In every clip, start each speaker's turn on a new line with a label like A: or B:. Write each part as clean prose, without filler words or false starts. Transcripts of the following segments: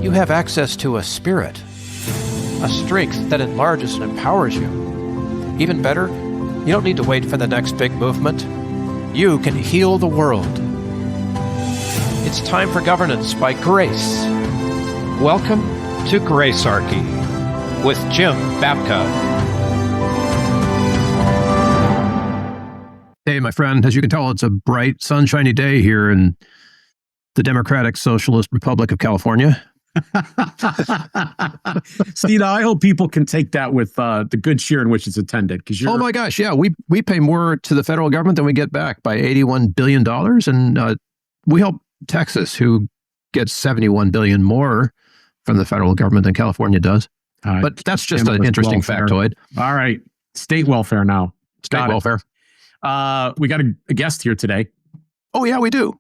A: You have access to a spirit, a strength that enlarges and empowers you. Even better, you don't need to wait for the next big movement. You can heal the world. It's time for governance by grace. Welcome to Gracearchy with Jim Babka.
B: Hey, my friend, as you can tell, it's a bright, sunshiny day here in the Democratic Socialist Republic of California.
C: Steve, I hope people can take that with the good cheer in which it's attended.
B: Oh my gosh, yeah, we pay more to the federal government than we get back by $81 billion. And we help Texas, who gets $71 billion more from the federal government than California does. But that's just an interesting factoid.
C: All right, state welfare now.
B: State welfare.
C: We got a guest here today.
B: Oh, yeah, we do.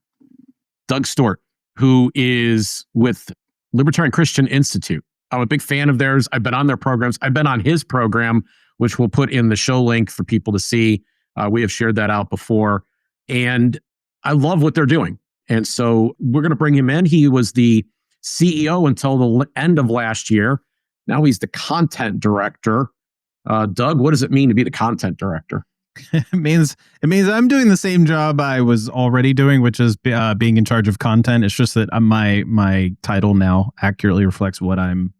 C: Doug Stuart, who is with Libertarian Christian Institute. I'm a big fan of theirs. I've been on their programs. I've been on his program, which we'll put in the show link for people to see. We have shared that out before. And I love what they're doing. And so we're going to bring him in. He was the CEO until the end of last year. Now he's the content director. Doug, what does it mean to be the content director?
D: It means I'm doing the same job I was already doing, which is being in charge of content. It's just that my title now accurately reflects what I'm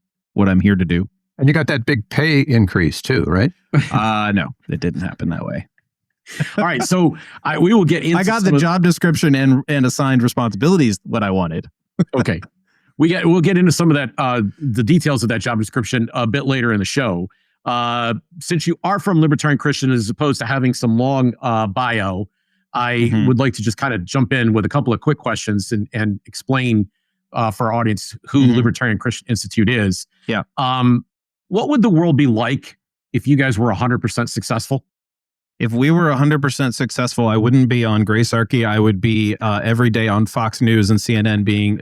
D: here to do.
B: And you got that big pay increase too, right?
D: No, it didn't happen that way.
C: All right, so we will get into.
D: I got the job description and assigned responsibilities what I wanted.
C: Okay, we'll get into some of that the details of that job description a bit later in the show. Since you are from Libertarian Christian, as opposed to having some long bio, I would like to just kind of jump in with a couple of quick questions and explain for our audience who Libertarian Christian Institute is.
D: Yeah.
C: What would the world be like if you guys were 100% successful?
D: If we were 100% successful, I wouldn't be on Gracearchy. I would be every day on Fox News and CNN being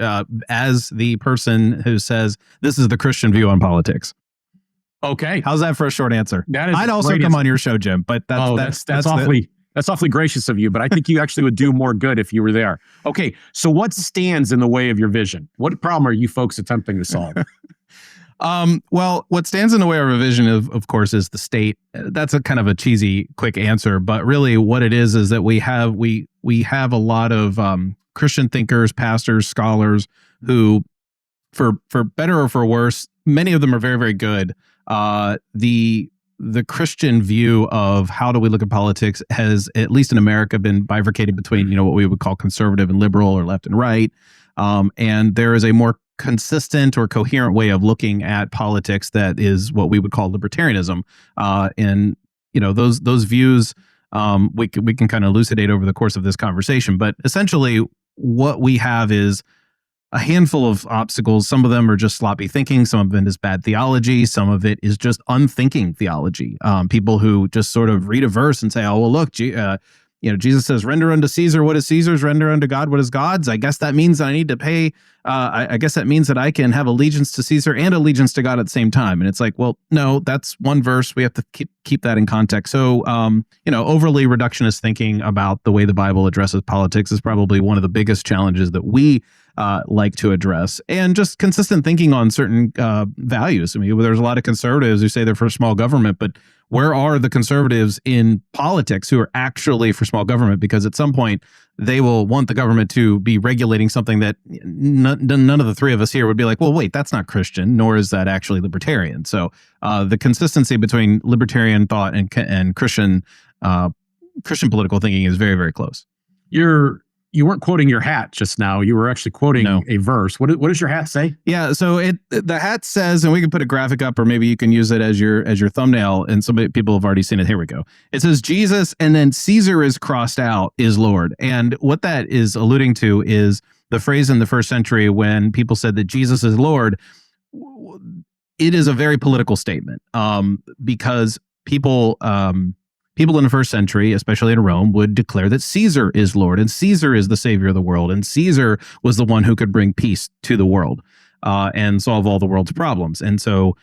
D: as the person who says, this is the Christian view on politics.
C: Okay.
D: How's that for a short answer?
C: I'd
D: also come on your show, Jim, but that's awfully gracious of you, but I think you actually would do more good if you were there. Okay. So what stands in the way of your vision? What problem are you folks attempting to solve? Well, what stands in the way of a vision, of course, is the state. That's a kind of a cheesy, quick answer, but really what it is that we have a lot of Christian thinkers, pastors, scholars who, for better or for worse, many of them are very, very good. The Christian view of how do we look at politics has, at least in America, been bifurcated between, what we would call conservative and liberal or left and right. And there is a more consistent or coherent way of looking at politics that is what we would call libertarianism. And, those views, we can kind of elucidate over the course of this conversation. But essentially what we have is a handful of obstacles. Some of them are just sloppy thinking. Some of it is bad theology. Some of it is just unthinking theology. People who just sort of read a verse and say, oh, well, look, Jesus says, render unto Caesar what is Caesar's, render unto God what is God's. I guess that means I need to pay. I guess that means that I can have allegiance to Caesar and allegiance to God at the same time. And it's like, well, no, that's one verse. We have to keep that in context. So, overly reductionist thinking about the way the Bible addresses politics is probably one of the biggest challenges that we like to address, and just consistent thinking on certain values. I mean, there's a lot of conservatives who say they're for small government, but where are the conservatives in politics who are actually for small government? Because at some point they will want the government to be regulating something that none of the three of us here would be like, well, wait, that's not Christian, nor is that actually libertarian. So the consistency between libertarian thought and Christian political thinking is very, very close.
C: You weren't quoting your hat just now. You were actually quoting a verse. What does your hat say?
D: Yeah, so the hat says, and we can put a graphic up, or maybe you can use it as your thumbnail. And some people have already seen it. Here we go. It says Jesus, and then Caesar is crossed out, is Lord. And what that is alluding to is the phrase in the first century when people said that Jesus is Lord. It is a very political statement because people in the first century, especially in Rome, would declare that Caesar is Lord and Caesar is the savior of the world. And Caesar was the one who could bring peace to the world and solve all the world's problems. And so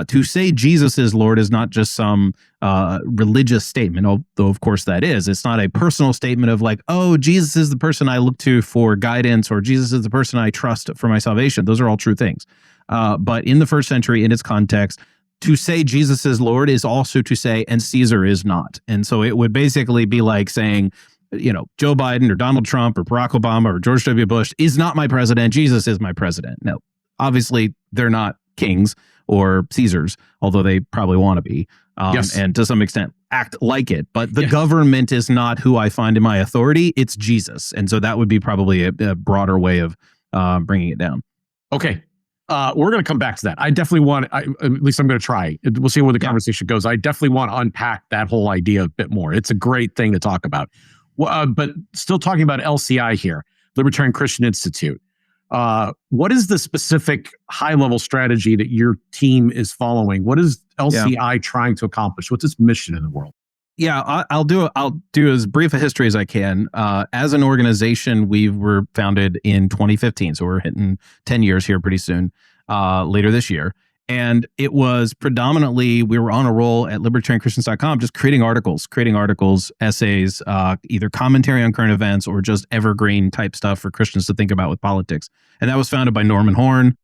D: To say Jesus is Lord is not just some religious statement, although of course that is. It's not a personal statement of like, oh, Jesus is the person I look to for guidance, or Jesus is the person I trust for my salvation. Those are all true things. But in the first century, in its context, to say Jesus is Lord is also to say, and Caesar is not. And so it would basically be like saying, Joe Biden or Donald Trump or Barack Obama or George W. Bush is not my president. Jesus is my president. No, obviously they're not kings or Caesars, although they probably want to be.
C: Yes.
D: And to some extent act like it. But the government is not who I find in my authority. It's Jesus. And so that would be probably a broader way of bringing it down.
C: Okay. We're going to come back to that. I definitely want, at least I'm going to try. We'll see where the conversation goes. I definitely want to unpack that whole idea a bit more. It's a great thing to talk about. But still talking about LCI here, Libertarian Christian Institute. What is the specific high-level strategy that your team is following? What is LCI trying to accomplish? What's its mission in the world?
D: Yeah, I'll do as brief a history as I can. As an organization, we were founded in 2015, so we're hitting 10 years here pretty soon, later this year. And it was predominantly, we were on a roll at libertarianchristians.com, just creating articles, essays, either commentary on current events or just evergreen type stuff for Christians to think about with politics. And that was founded by Norman Horn.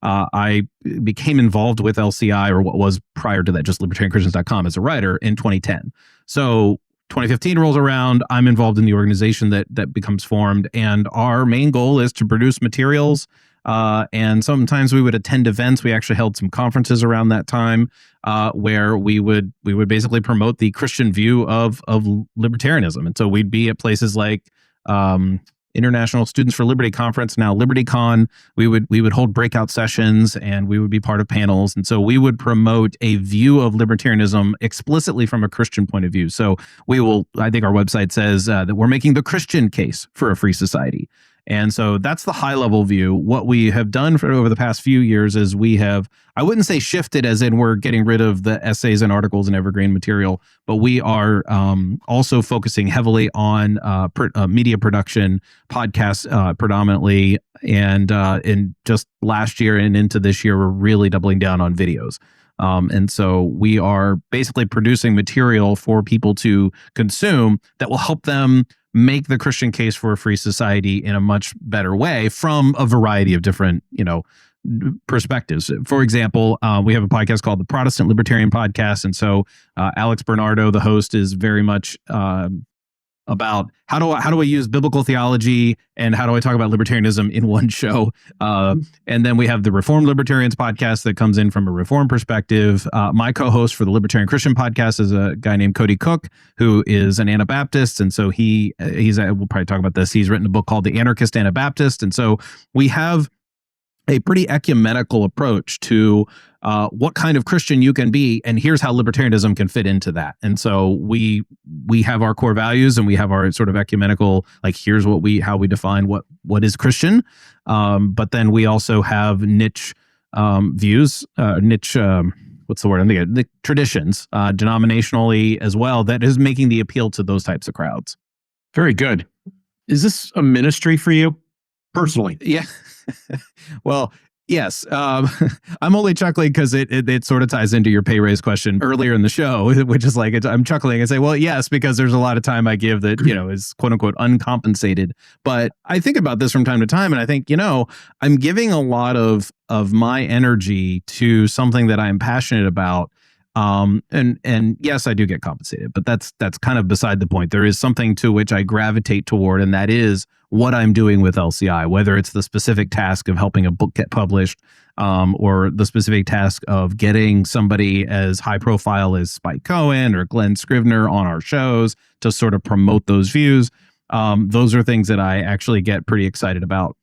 D: I became involved with LCI, or what was prior to that, just libertarianchristians.com, as a writer in 2010. So 2015 rolls around, I'm involved in the organization that becomes formed, and our main goal is to produce materials. And sometimes we would attend events. We actually held some conferences around that time, where we would basically promote the Christian view of libertarianism. And so we'd be at places like International Students for Liberty Conference, now LibertyCon. We would hold breakout sessions, and we would be part of panels. And so we would promote a view of libertarianism explicitly from a Christian point of view. So I think our website says that we're making the Christian case for a free society. And so that's the high level view. What we have done over the past few years is we have, I wouldn't say shifted as in we're getting rid of the essays and articles and evergreen material, but we are also focusing heavily on media production, podcasts predominantly. And in just last year and into this year, we're really doubling down on videos. And so we are basically producing material for people to consume that will help them make the Christian case for a free society in a much better way from a variety of different, perspectives. For example, we have a podcast called the Protestant Libertarian Podcast. And so Alex Bernardo, the host, is very much about how do I use biblical theology and how do I talk about libertarianism in one show. And then we have the Reformed Libertarians podcast that comes in from a Reformed perspective. My co-host for the Libertarian Christian podcast is a guy named Cody Cook, who is an Anabaptist. And so we'll probably talk about this. He's written a book called The Anarchist Anabaptist. And so we have a pretty ecumenical approach to what kind of Christian you can be, and here's how libertarianism can fit into that. And so we have our core values, and we have our sort of ecumenical, like here's how we define what is Christian. But then we also have niche views, what's the word? I'm thinking the traditions, denominationally as well, that is making the appeal to those types of crowds.
C: Very good. Is this a ministry for you personally?
D: Yeah. Well, yes. I'm only chuckling because it sort of ties into your pay raise question earlier in the show, which is like, I'm chuckling and say, well, yes, because there's a lot of time I give that, is quote unquote uncompensated. But I think about this from time to time, and I think, I'm giving a lot of my energy to something that I'm passionate about. And yes, I do get compensated, but that's kind of beside the point. There is something to which I gravitate toward, and that is what I'm doing with LCI, whether it's the specific task of helping a book get published, or the specific task of getting somebody as high profile as Spike Cohen or Glenn Scrivener on our shows to sort of promote those views. Those are things that I actually get pretty excited about.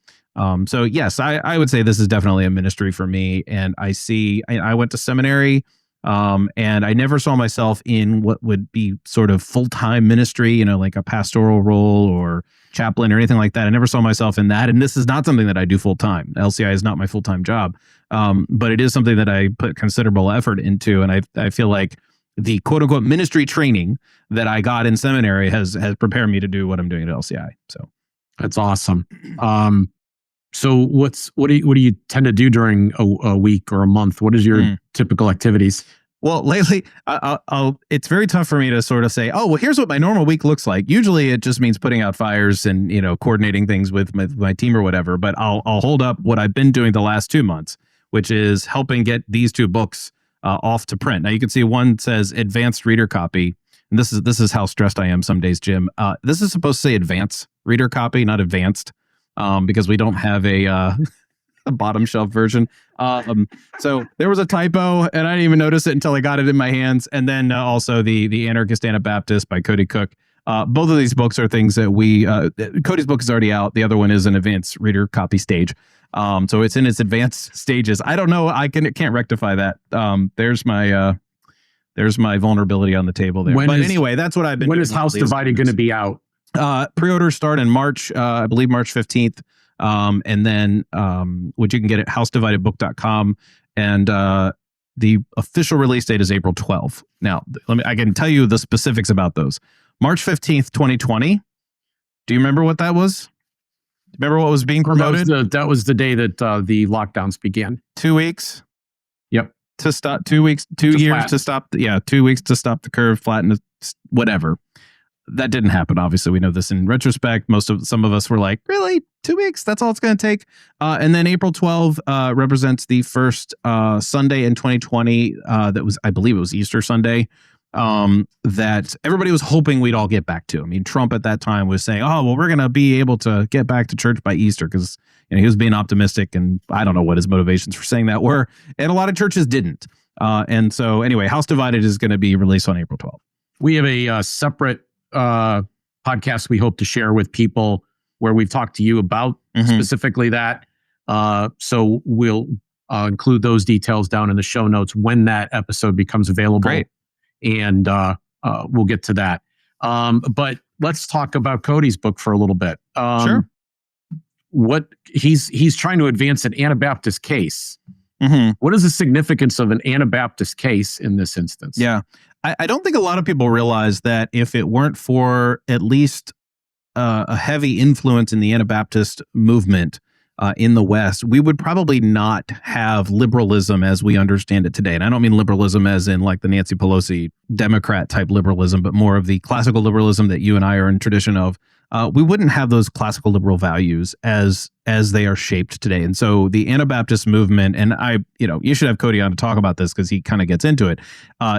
D: So yes, I would say this is definitely a ministry for me. And I went to seminary, and I never saw myself in what would be sort of full-time ministry, like a pastoral role or chaplain or anything like that. I never saw myself in that. And this is not something that I do full-time. LCI is not my full-time job. But it is something that I put considerable effort into. And I feel like the quote unquote ministry training that I got in seminary has prepared me to do what I'm doing at LCI. So
C: that's awesome. So what do you tend to do during a week or a month? What is your typical activities?
D: Well, lately, it's very tough for me to sort of say, oh, well, here's what my normal week looks like. Usually it just means putting out fires and, coordinating things with my team or whatever. But I'll hold up what I've been doing the last 2 months, which is helping get these 2 books off to print. Now, you can see one says advanced reader copy. And this is how stressed I am some days, Jim. This is supposed to say advanced reader copy, not advanced, because we don't have a bottom shelf version. So there was a typo, and I didn't even notice it until I got it in my hands. And then also the Anarchist Anabaptist by Cody Cook. Both of these books are things that Cody's book is already out. The other one is an advanced reader copy stage. So it's in its advanced stages. I don't know. I can't rectify that. There's my vulnerability on the table there. Anyway, that's what I've been doing.
C: When is House Divided going to be out?
D: Pre-orders start in March, I believe March 15th. And then, which you can get at housedividedbook.com. And, the official release date is April 12th. Now, I can tell you the specifics about those. March 15th, 2020. Do you remember what that was? Remember what was being promoted?
C: That was the day that the lockdowns began.
D: 2 weeks.
C: Yep.
D: To stop 2 weeks, 2 years
C: flatten.
D: to stop. 2 weeks to stop the curve, flatten it, whatever. That didn't happen. Obviously, we know this in retrospect. Some of us were like, really? 2 weeks? That's all it's going to take. And then April 12 represents the first Sunday in 2020. I believe it was Easter Sunday. That everybody was hoping we'd all get back to. I mean, Trump at that time was saying, "Oh, well, we're going to be able to get back to church by Easter," because he was being optimistic, and I don't know what his motivations for saying that were. And a lot of churches didn't. And so, anyway, House Divided is going to be released on April 12th.
C: We have a separate podcast we hope to share with people where we've talked to you about specifically that. So we'll include those details down in the show notes when that episode becomes available.
D: Great.
C: And we'll get to that. But let's talk about Cody's book for a little bit.
D: Sure.
C: What he's trying to advance an Anabaptist case. What is the significance of an Anabaptist case in this instance?
D: Yeah. I don't think a lot of people realize that if it weren't for at least a heavy influence in the Anabaptist movement in the West, we would probably not have liberalism as we understand it today. And I don't mean liberalism as in like the Nancy Pelosi Democrat type liberalism, but more of the classical liberalism that you and I are in tradition of. We wouldn't have those classical liberal values as they are shaped today. And so the Anabaptist movement, and you should have Cody on to talk about this because he kind of gets into it,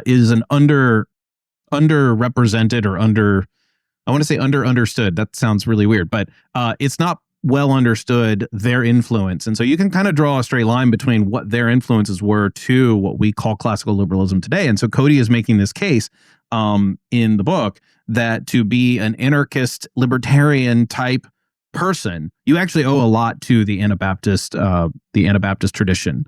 D: is an underrepresented or I want to say understood. That sounds really weird, but it's not well understood their influence. And so you can kind of draw a straight line between what their influences were to what we call classical liberalism today. And so Cody is making this case in the book that to be an anarchist libertarian type person, you actually owe a lot to the Anabaptist tradition,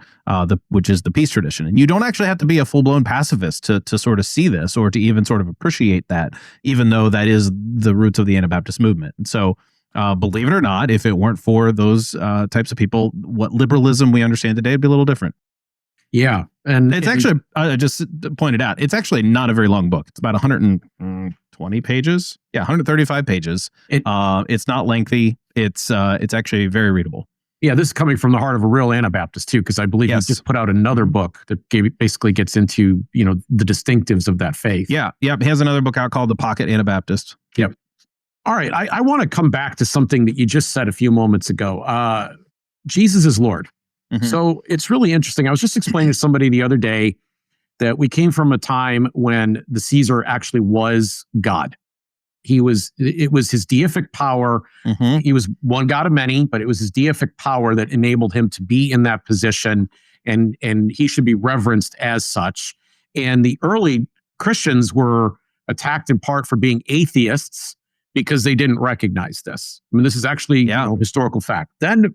D: which is the peace tradition. And you don't actually have to be a full-blown pacifist to sort of see this or to even sort of appreciate that, even though that is the roots of the Anabaptist movement. And so believe it or not, if it weren't for those types of people, what liberalism we understand today would be a little different.
C: Yeah. And
D: it's actually, just pointed out, it's actually not a very long book. It's about 120 pages. Yeah, 135 pages. It's not lengthy. It's actually very readable.
C: Yeah, this is coming from the heart of a real Anabaptist too, because I believe he just put out another book that basically gets into, the distinctives of that faith.
D: Yeah. Yep. He has another book out called The Pocket Anabaptist.
C: Yep. All right. I want to come back to something that you just said a few moments ago. Jesus is Lord. So it's really interesting. I was just explaining to somebody the other day that we came from a time when the Caesar actually was God. It was his deific power. He was one God of many, but it was his deific power that enabled him to be in that position, and he should be reverenced as such. And the early Christians were attacked in part for being atheists because they didn't recognize this. I mean, this is actually historical fact. Then,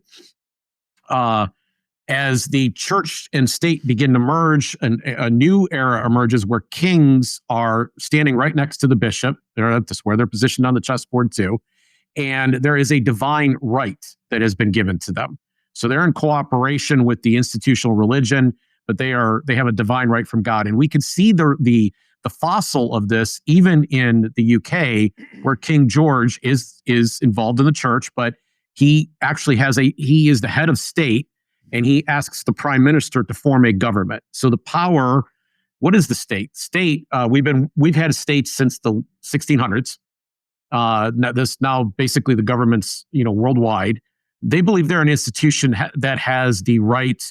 C: as the church and state begin to merge, a new era emerges where kings are standing right next to the bishop. That's where they're positioned on the chessboard too. And there is a divine right that has been given to them. So they're in cooperation with the institutional religion, but they have a divine right from God. And we can see the fossil of this even in the UK, where King George is involved in the church, but He actually he is the head of state, and he asks the prime minister to form a government. So the power, what is the state? State, we've had a state since the 1600s. Now basically the government's, worldwide. They believe they're an institution that has the right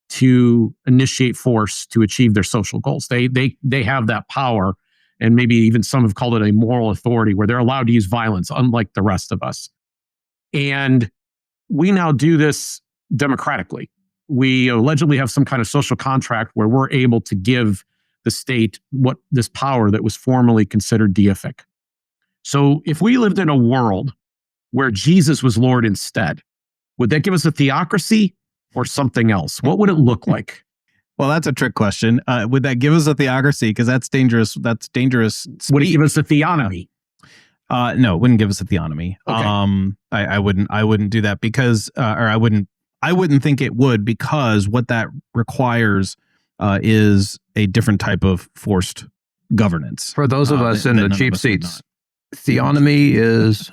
C: to initiate force to achieve their social goals. They have that power, and maybe even some have called it a moral authority, where they're allowed to use violence, unlike the rest of us. And we now do this democratically. We allegedly have some kind of social contract where we're able to give the state this power that was formerly considered deific. So if we lived in a world where Jesus was Lord instead, would that give us a theocracy or something else? What would it look like?
D: Well, that's a trick question. Would that give us a theocracy? Because that's dangerous. That's dangerous.
C: Would it give us a theonomy?
D: No, it wouldn't give us a theonomy.
C: Okay.
D: I wouldn't do that because, or I wouldn't think it would, because what that requires is a different type of forced governance.
B: For those of us in the cheap seats, theonomy is...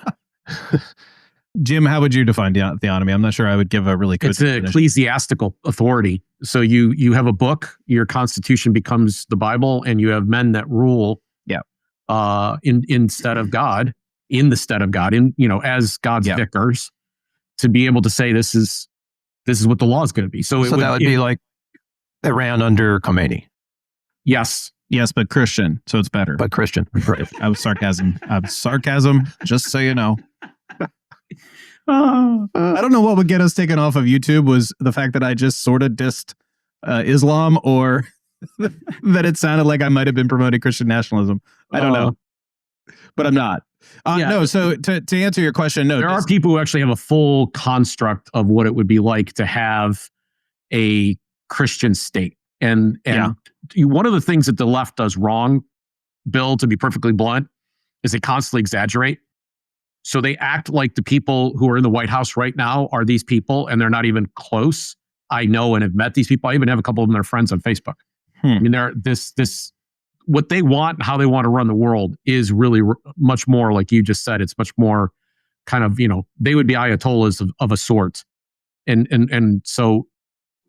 D: Jim, how would you define theonomy? I'm not sure I would give a really good
C: It's an ecclesiastical authority. So you have a book, your constitution becomes the Bible, and you have men that rule instead of God, in the stead of God, as God's vicars, to be able to say this is what the law is going to be. So
B: that would be like Iran under Khomeini.
C: Yes.
D: Yes, but Christian, so it's better.
B: But Christian. Right.
D: I was sarcasm, just so you know. I don't know what would get us taken off of YouTube was the fact that I just sort of dissed Islam, or that it sounded like I might have been promoting Christian nationalism. I don't know, but I'm not. No, so to answer your question, no.
C: There are people who actually have a full construct of what it would be like to have a Christian state. And one of the things that the left does wrong, Bill, to be perfectly blunt, is they constantly exaggerate. So they act like the people who are in the White House right now are these people, and they're not even close. I know and have met these people. I even have a couple of them that are friends on Facebook. I mean, they're what they want, how they want to run the world is really much more, like you just said, it's much more kind of, they would be ayatollahs of a sort. And so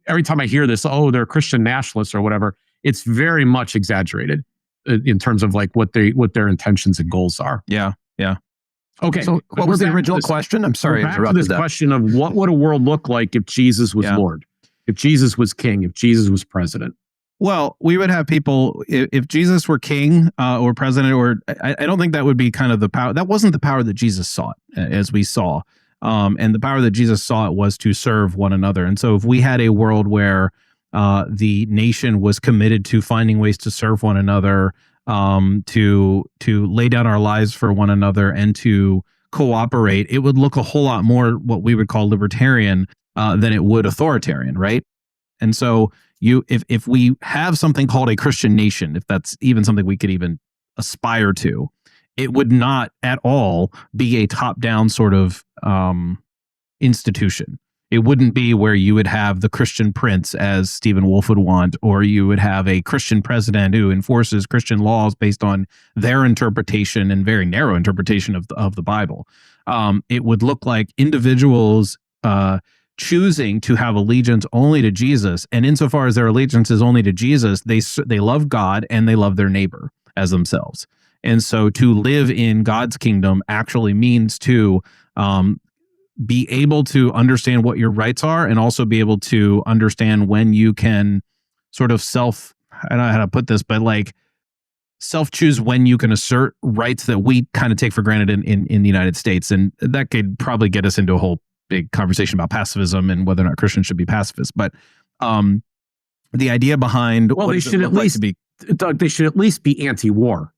C: every time I hear this, they're Christian nationalists or whatever, it's very much exaggerated in terms of like what their intentions and goals are.
D: Yeah.
C: Okay.
B: So what was the original question? I'm sorry.
C: Back to this question of what would a world look like if Jesus was Lord, if Jesus was king, if Jesus was president?
D: Well, we would have people, if Jesus were king or president, or I don't think that would be kind of the power. That wasn't the power that Jesus sought, as we saw. And the power that Jesus sought was to serve one another. And so if we had a world where the nation was committed to finding ways to serve one another, to lay down our lives for one another, and to cooperate, it would look a whole lot more what we would call libertarian than it would authoritarian, right? And so if we have something called a Christian nation, if that's even something we could even aspire to, it would not at all be a top-down sort of institution. It wouldn't be where you would have the Christian prince, as Stephen Wolfe would want, or you would have a Christian president who enforces Christian laws based on their interpretation and very narrow interpretation of the Bible. It would look like individuals choosing to have allegiance only to Jesus, and insofar as their allegiance is only to Jesus, they love God and they love their neighbor as themselves. And so to live in God's kingdom actually means to be able to understand what your rights are, and also be able to understand when you can sort of I don't know how to put this, but like self-choose when you can assert rights that we kind of take for granted in the United States. And that could probably get us into a whole big conversation about pacifism and whether or not Christians should be pacifists. But the idea behind
C: they should at least be, Doug, they should at least be anti-war.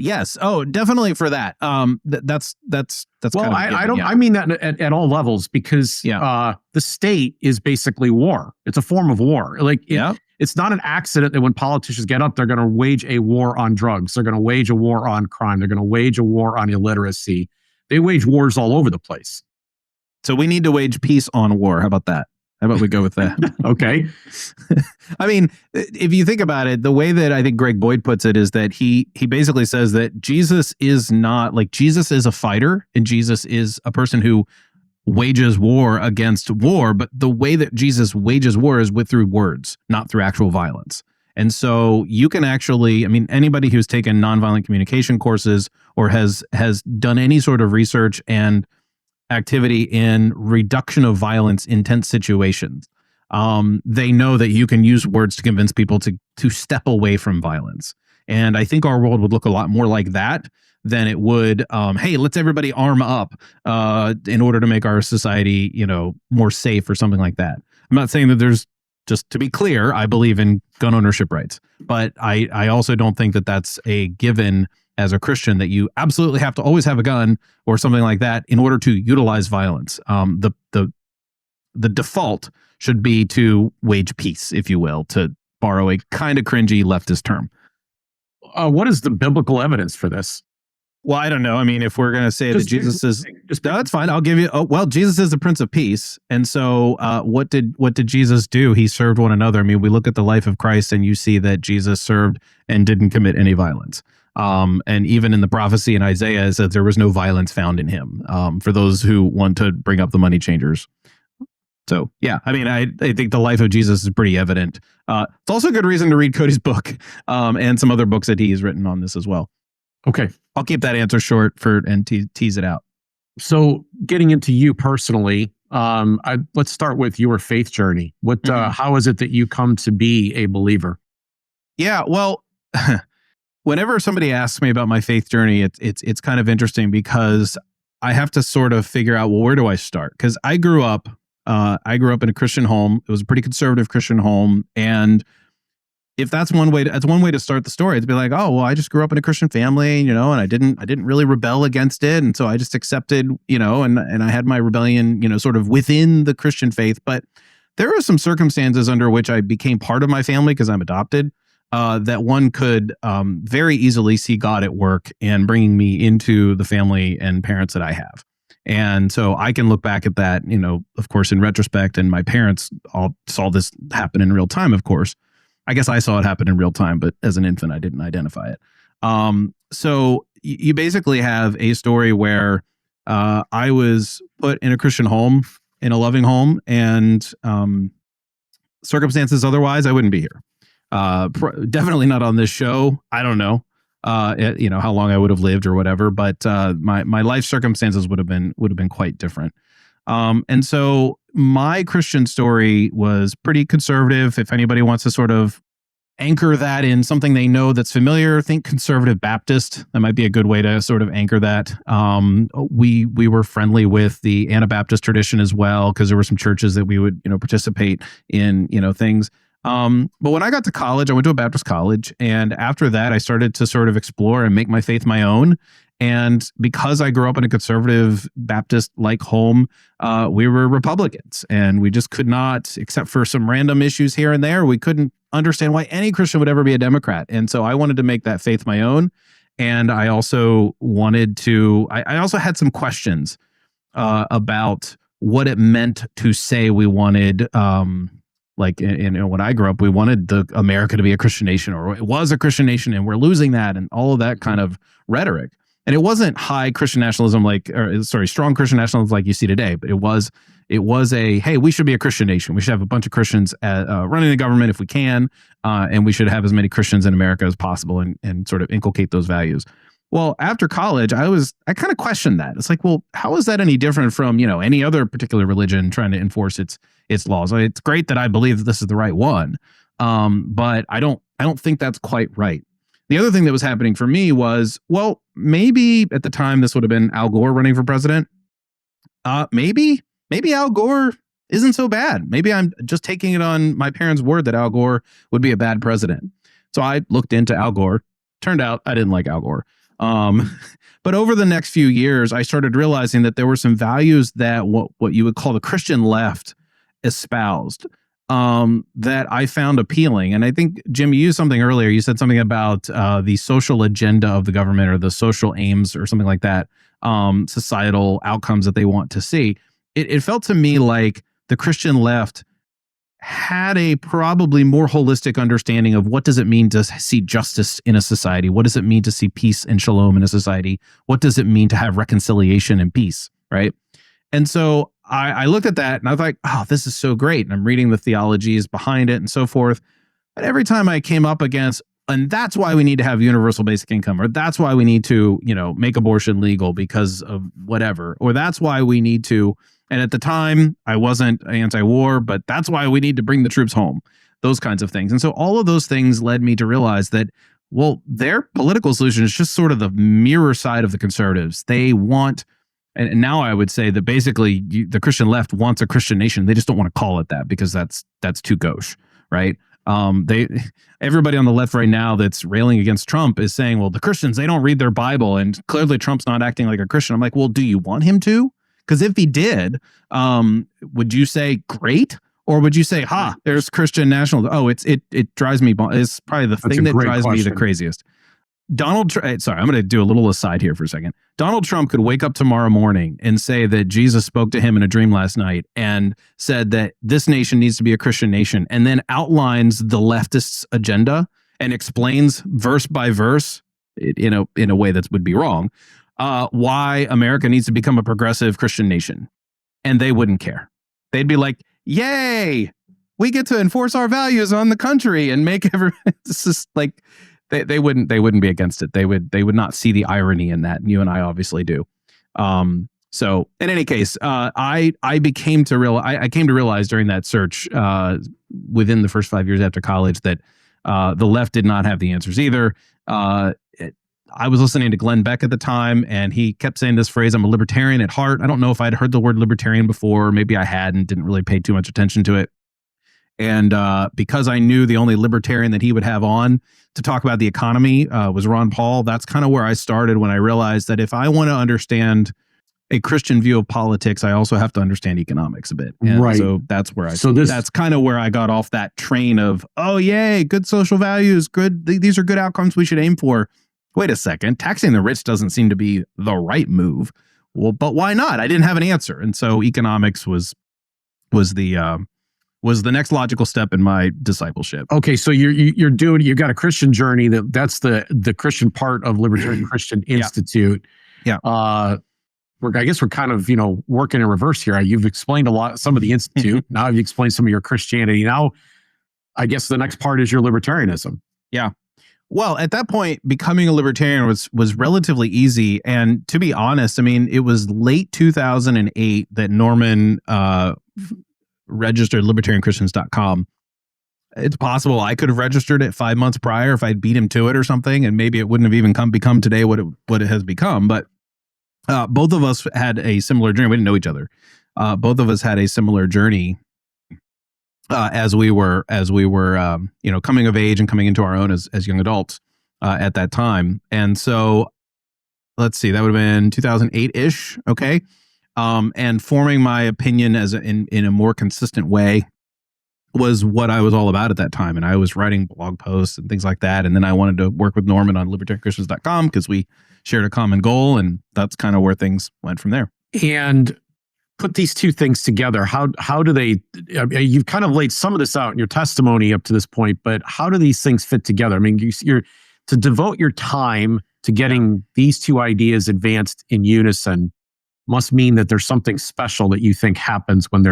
D: Yes. Oh, definitely for that. That's
C: well,
D: kind of
C: I don't. Yeah. I mean that at all levels, because the state is basically war. It's a form of war. Like it's not an accident that when politicians get up, they're going to wage a war on drugs. They're going to wage a war on crime. They're going to wage a war on illiteracy. They wage wars all over the place.
D: So we need to wage peace on war. How about that? How about we go with that?
C: Okay.
D: I mean, if you think about it, the way that I think Greg Boyd puts it is that he basically says that Jesus is not, like, Jesus is a fighter, and Jesus is a person who wages war against war, but the way that Jesus wages war is through words, not through actual violence. And so you can actually, I mean, anybody who's taken nonviolent communication courses or has done any sort of research and activity in reduction of violence in tense situations, they know that you can use words to convince people to step away from violence. And I think our world would look a lot more like that than it would, hey, let's everybody arm up in order to make our society, more safe or something like that. I'm not saying that there's, just to be clear, I believe in gun ownership rights, but I also don't think that that's a given as a Christian, that you absolutely have to always have a gun or something like that in order to utilize violence. The default should be to wage peace, if you will, to borrow a kind of cringy leftist term.
C: What is the biblical evidence for this?
D: Well, I don't know. I mean, if we're going to say that Jesus is, no, that's fine. I'll give you. Oh, well, Jesus is the Prince of Peace, and so what did Jesus do? He served one another. I mean, we look at the life of Christ, and you see that Jesus served and didn't commit any violence. And even in the prophecy in Isaiah, it says there was no violence found in him. For those who want to bring up the money changers. So, yeah, I mean, I think the life of Jesus is pretty evident. It's also a good reason to read Cody's book and some other books that he's written on this as well.
C: Okay.
D: I'll keep that answer short and tease it out.
C: So getting into you personally, let's start with your faith journey. How is it that you come to be a believer?
D: Yeah, well, whenever somebody asks me about my faith journey, it's kind of interesting because I have to sort of figure out, well, where do I start? Because I grew up in a Christian home. It was a pretty conservative Christian home, and if that's one way to start the story, it's be like, oh, well, I just grew up in a Christian family, and I didn't really rebel against it, and so I just accepted, and I had my rebellion, sort of within the Christian faith. But there are some circumstances under which I became part of my family because I'm adopted, that one could very easily see God at work and bringing me into the family and parents that I have. And so I can look back at that, of course, in retrospect, and my parents all saw this happen in real time, of course. I guess I saw it happen in real time, but as an infant, I didn't identify it. So you basically have a story where I was put in a Christian home, in a loving home, and circumstances otherwise, I wouldn't be here. Definitely not on this show. I don't know, how long I would have lived or whatever, but my life circumstances would have been quite different. And so my Christian story was pretty conservative. If anybody wants to sort of anchor that in something they know that's familiar, think conservative Baptist. That might be a good way to sort of anchor that. We were friendly with the Anabaptist tradition as well, because there were some churches that we would, participate in, things. But when I got to college, I went to a Baptist college. And after that, I started to sort of explore and make my faith my own. And because I grew up in a conservative Baptist-like home, we were Republicans, and we just could not, except for some random issues here and there, we couldn't understand why any Christian would ever be a Democrat. And so I wanted to make that faith my own. And I also wanted to, I also had some questions about what it meant to say we wanted, like when I grew up, we wanted America to be a Christian nation, or it was a Christian nation, and we're losing that, and all of that kind of rhetoric. And it wasn't high Christian nationalism, strong Christian nationalism like you see today, but it was a, hey, we should be a Christian nation. We should have a bunch of Christians running the government if we can, and we should have as many Christians in America as possible, and sort of inculcate those values. Well, after college, I kind of questioned that. It's like, well, how is that any different from, any other particular religion trying to enforce its laws? I mean, it's great that I believe that this is the right one, but I don't think that's quite right. The other thing that was happening for me was, well, maybe at the time this would have been Al Gore running for president. Maybe Al Gore isn't so bad. Maybe I'm just taking it on my parents' word that Al Gore would be a bad president. So I looked into Al Gore. Turned out I didn't like Al Gore. But over the next few years, I started realizing that there were some values that what you would call the Christian left espoused, that I found appealing. And I think, Jim, you used something earlier. You said something about the social agenda of the government, or the social aims, or something like that, societal outcomes that they want to see. It felt to me like the Christian left had a probably more holistic understanding of what does it mean to see justice in a society? What does it mean to see peace and shalom in a society? What does it mean to have reconciliation and peace, right? And so I looked at that and I was like, oh, this is so great. And I'm reading the theologies behind it and so forth. But every time I came up against, and that's why we need to have universal basic income, or that's why we need to, make abortion legal because of whatever, or that's why we need to, and at the time I wasn't anti-war, but that's why we need to bring the troops home, those kinds of things. And so all of those things led me to realize that, well, their political solution is just sort of the mirror side of the conservatives. They want, and now I would say that basically the Christian left wants a Christian nation. They just don't want to call it that because that's too gauche, right? Everybody on the left right now that's railing against Trump is saying, well, the Christians, they don't read their Bible, and clearly Trump's not acting like a Christian. I'm like, well, do you want him to? Because if he did, would you say great, or would you say, there's Christian nationalism? Oh, it drives me. It's probably the thing that drives me the craziest. Donald Trump, sorry, I'm going to do a little aside here for a second. Donald Trump could wake up tomorrow morning and say that Jesus spoke to him in a dream last night and said that this nation needs to be a Christian nation, and then outlines the leftists' agenda and explains verse by verse in a way that would be wrong, why America needs to become a progressive Christian nation. And they wouldn't care. They'd be like, yay, we get to enforce our values on the country and make this is like, They wouldn't be against it. They would not see the irony in that. And you and I obviously do. So in any case, I came to realize during that search within the first 5 years after college that the left did not have the answers either. I was listening to Glenn Beck at the time, and he kept saying this phrase, I'm a libertarian at heart. I don't know if I'd heard the word libertarian before. Maybe I had and didn't really pay too much attention to it. And because I knew the only libertarian that he would have on to talk about the economy was Ron Paul, that's kind of where I started when I realized that if I want to understand a Christian view of politics, I also have to understand economics a bit. And
C: right.
D: So that's where that's kind of where I got off that train of, oh, yay, good social values, good. These are good outcomes we should aim for. Wait a second, taxing the rich doesn't seem to be the right move. Well, but why not? I didn't have an answer. And so economics was the next logical step in my disciplesship.
C: Okay, so you've got a Christian journey that's the Christian part of Libertarian Christian Institute.
D: Yeah.
C: I guess we're kind of working in reverse here. You've explained some of the Institute. Now you've explained some of your Christianity. Now, I guess the next part is your libertarianism.
D: Yeah. Well, at that point, becoming a libertarian was relatively easy. And to be honest, I mean, it was late 2008 that Norman registered libertarianchristians.com. It's possible I could have registered it 5 months prior if I'd beat him to it or something, and maybe it wouldn't have even become today what it has become. But both of us had a similar journey. We didn't know each other. Both of us had a similar journey as we were coming of age and coming into our own as young adults at that time. And so let's see, that would have been 2008-ish. Okay. And forming my opinion in a more consistent way was what I was all about at that time. And I was writing blog posts and things like that. And then I wanted to work with Norman on libertarianchristians.com because we shared a common goal. And that's kind of where things went from there.
C: And put these two things together. How do they, you've kind of laid some of this out in your testimony up to this point, but how do these things fit together? I mean, you're to devote your time to getting these two ideas advanced in unison must mean that there's something special that you think happens when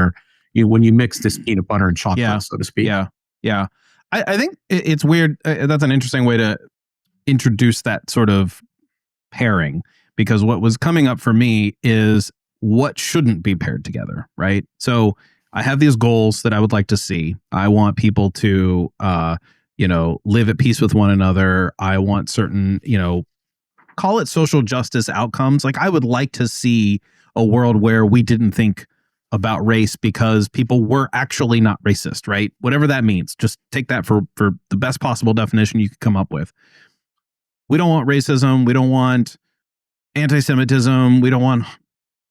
C: when you mix this peanut butter and chocolate, so to speak.
D: Yeah. I think it's weird. That's an interesting way to introduce that sort of pairing, because what was coming up for me is what shouldn't be paired together, right? So I have these goals that I would like to see. I want people to, live at peace with one another. I want certain, call it social justice outcomes. Like I would like to see a world where we didn't think about race because people were actually not racist, right? Whatever that means, just take that for the best possible definition you could come up with. We don't want racism. We don't want anti-Semitism. We don't want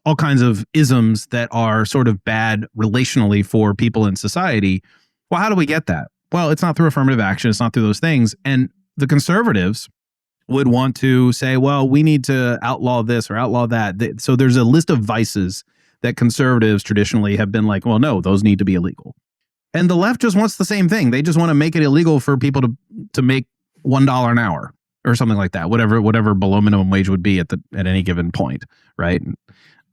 D: all kinds of isms that are sort of bad relationally for people in society. Well, how do we get that? Well, it's not through affirmative action. It's not through those things. And the conservatives would want to say, well, we need to outlaw this or outlaw that. So there's a list of vices that conservatives traditionally have been like, well, no, those need to be illegal. And the left just wants the same thing. They just want to make it illegal for people to make $1 an hour or something like that, whatever below minimum wage would be at any given point, right?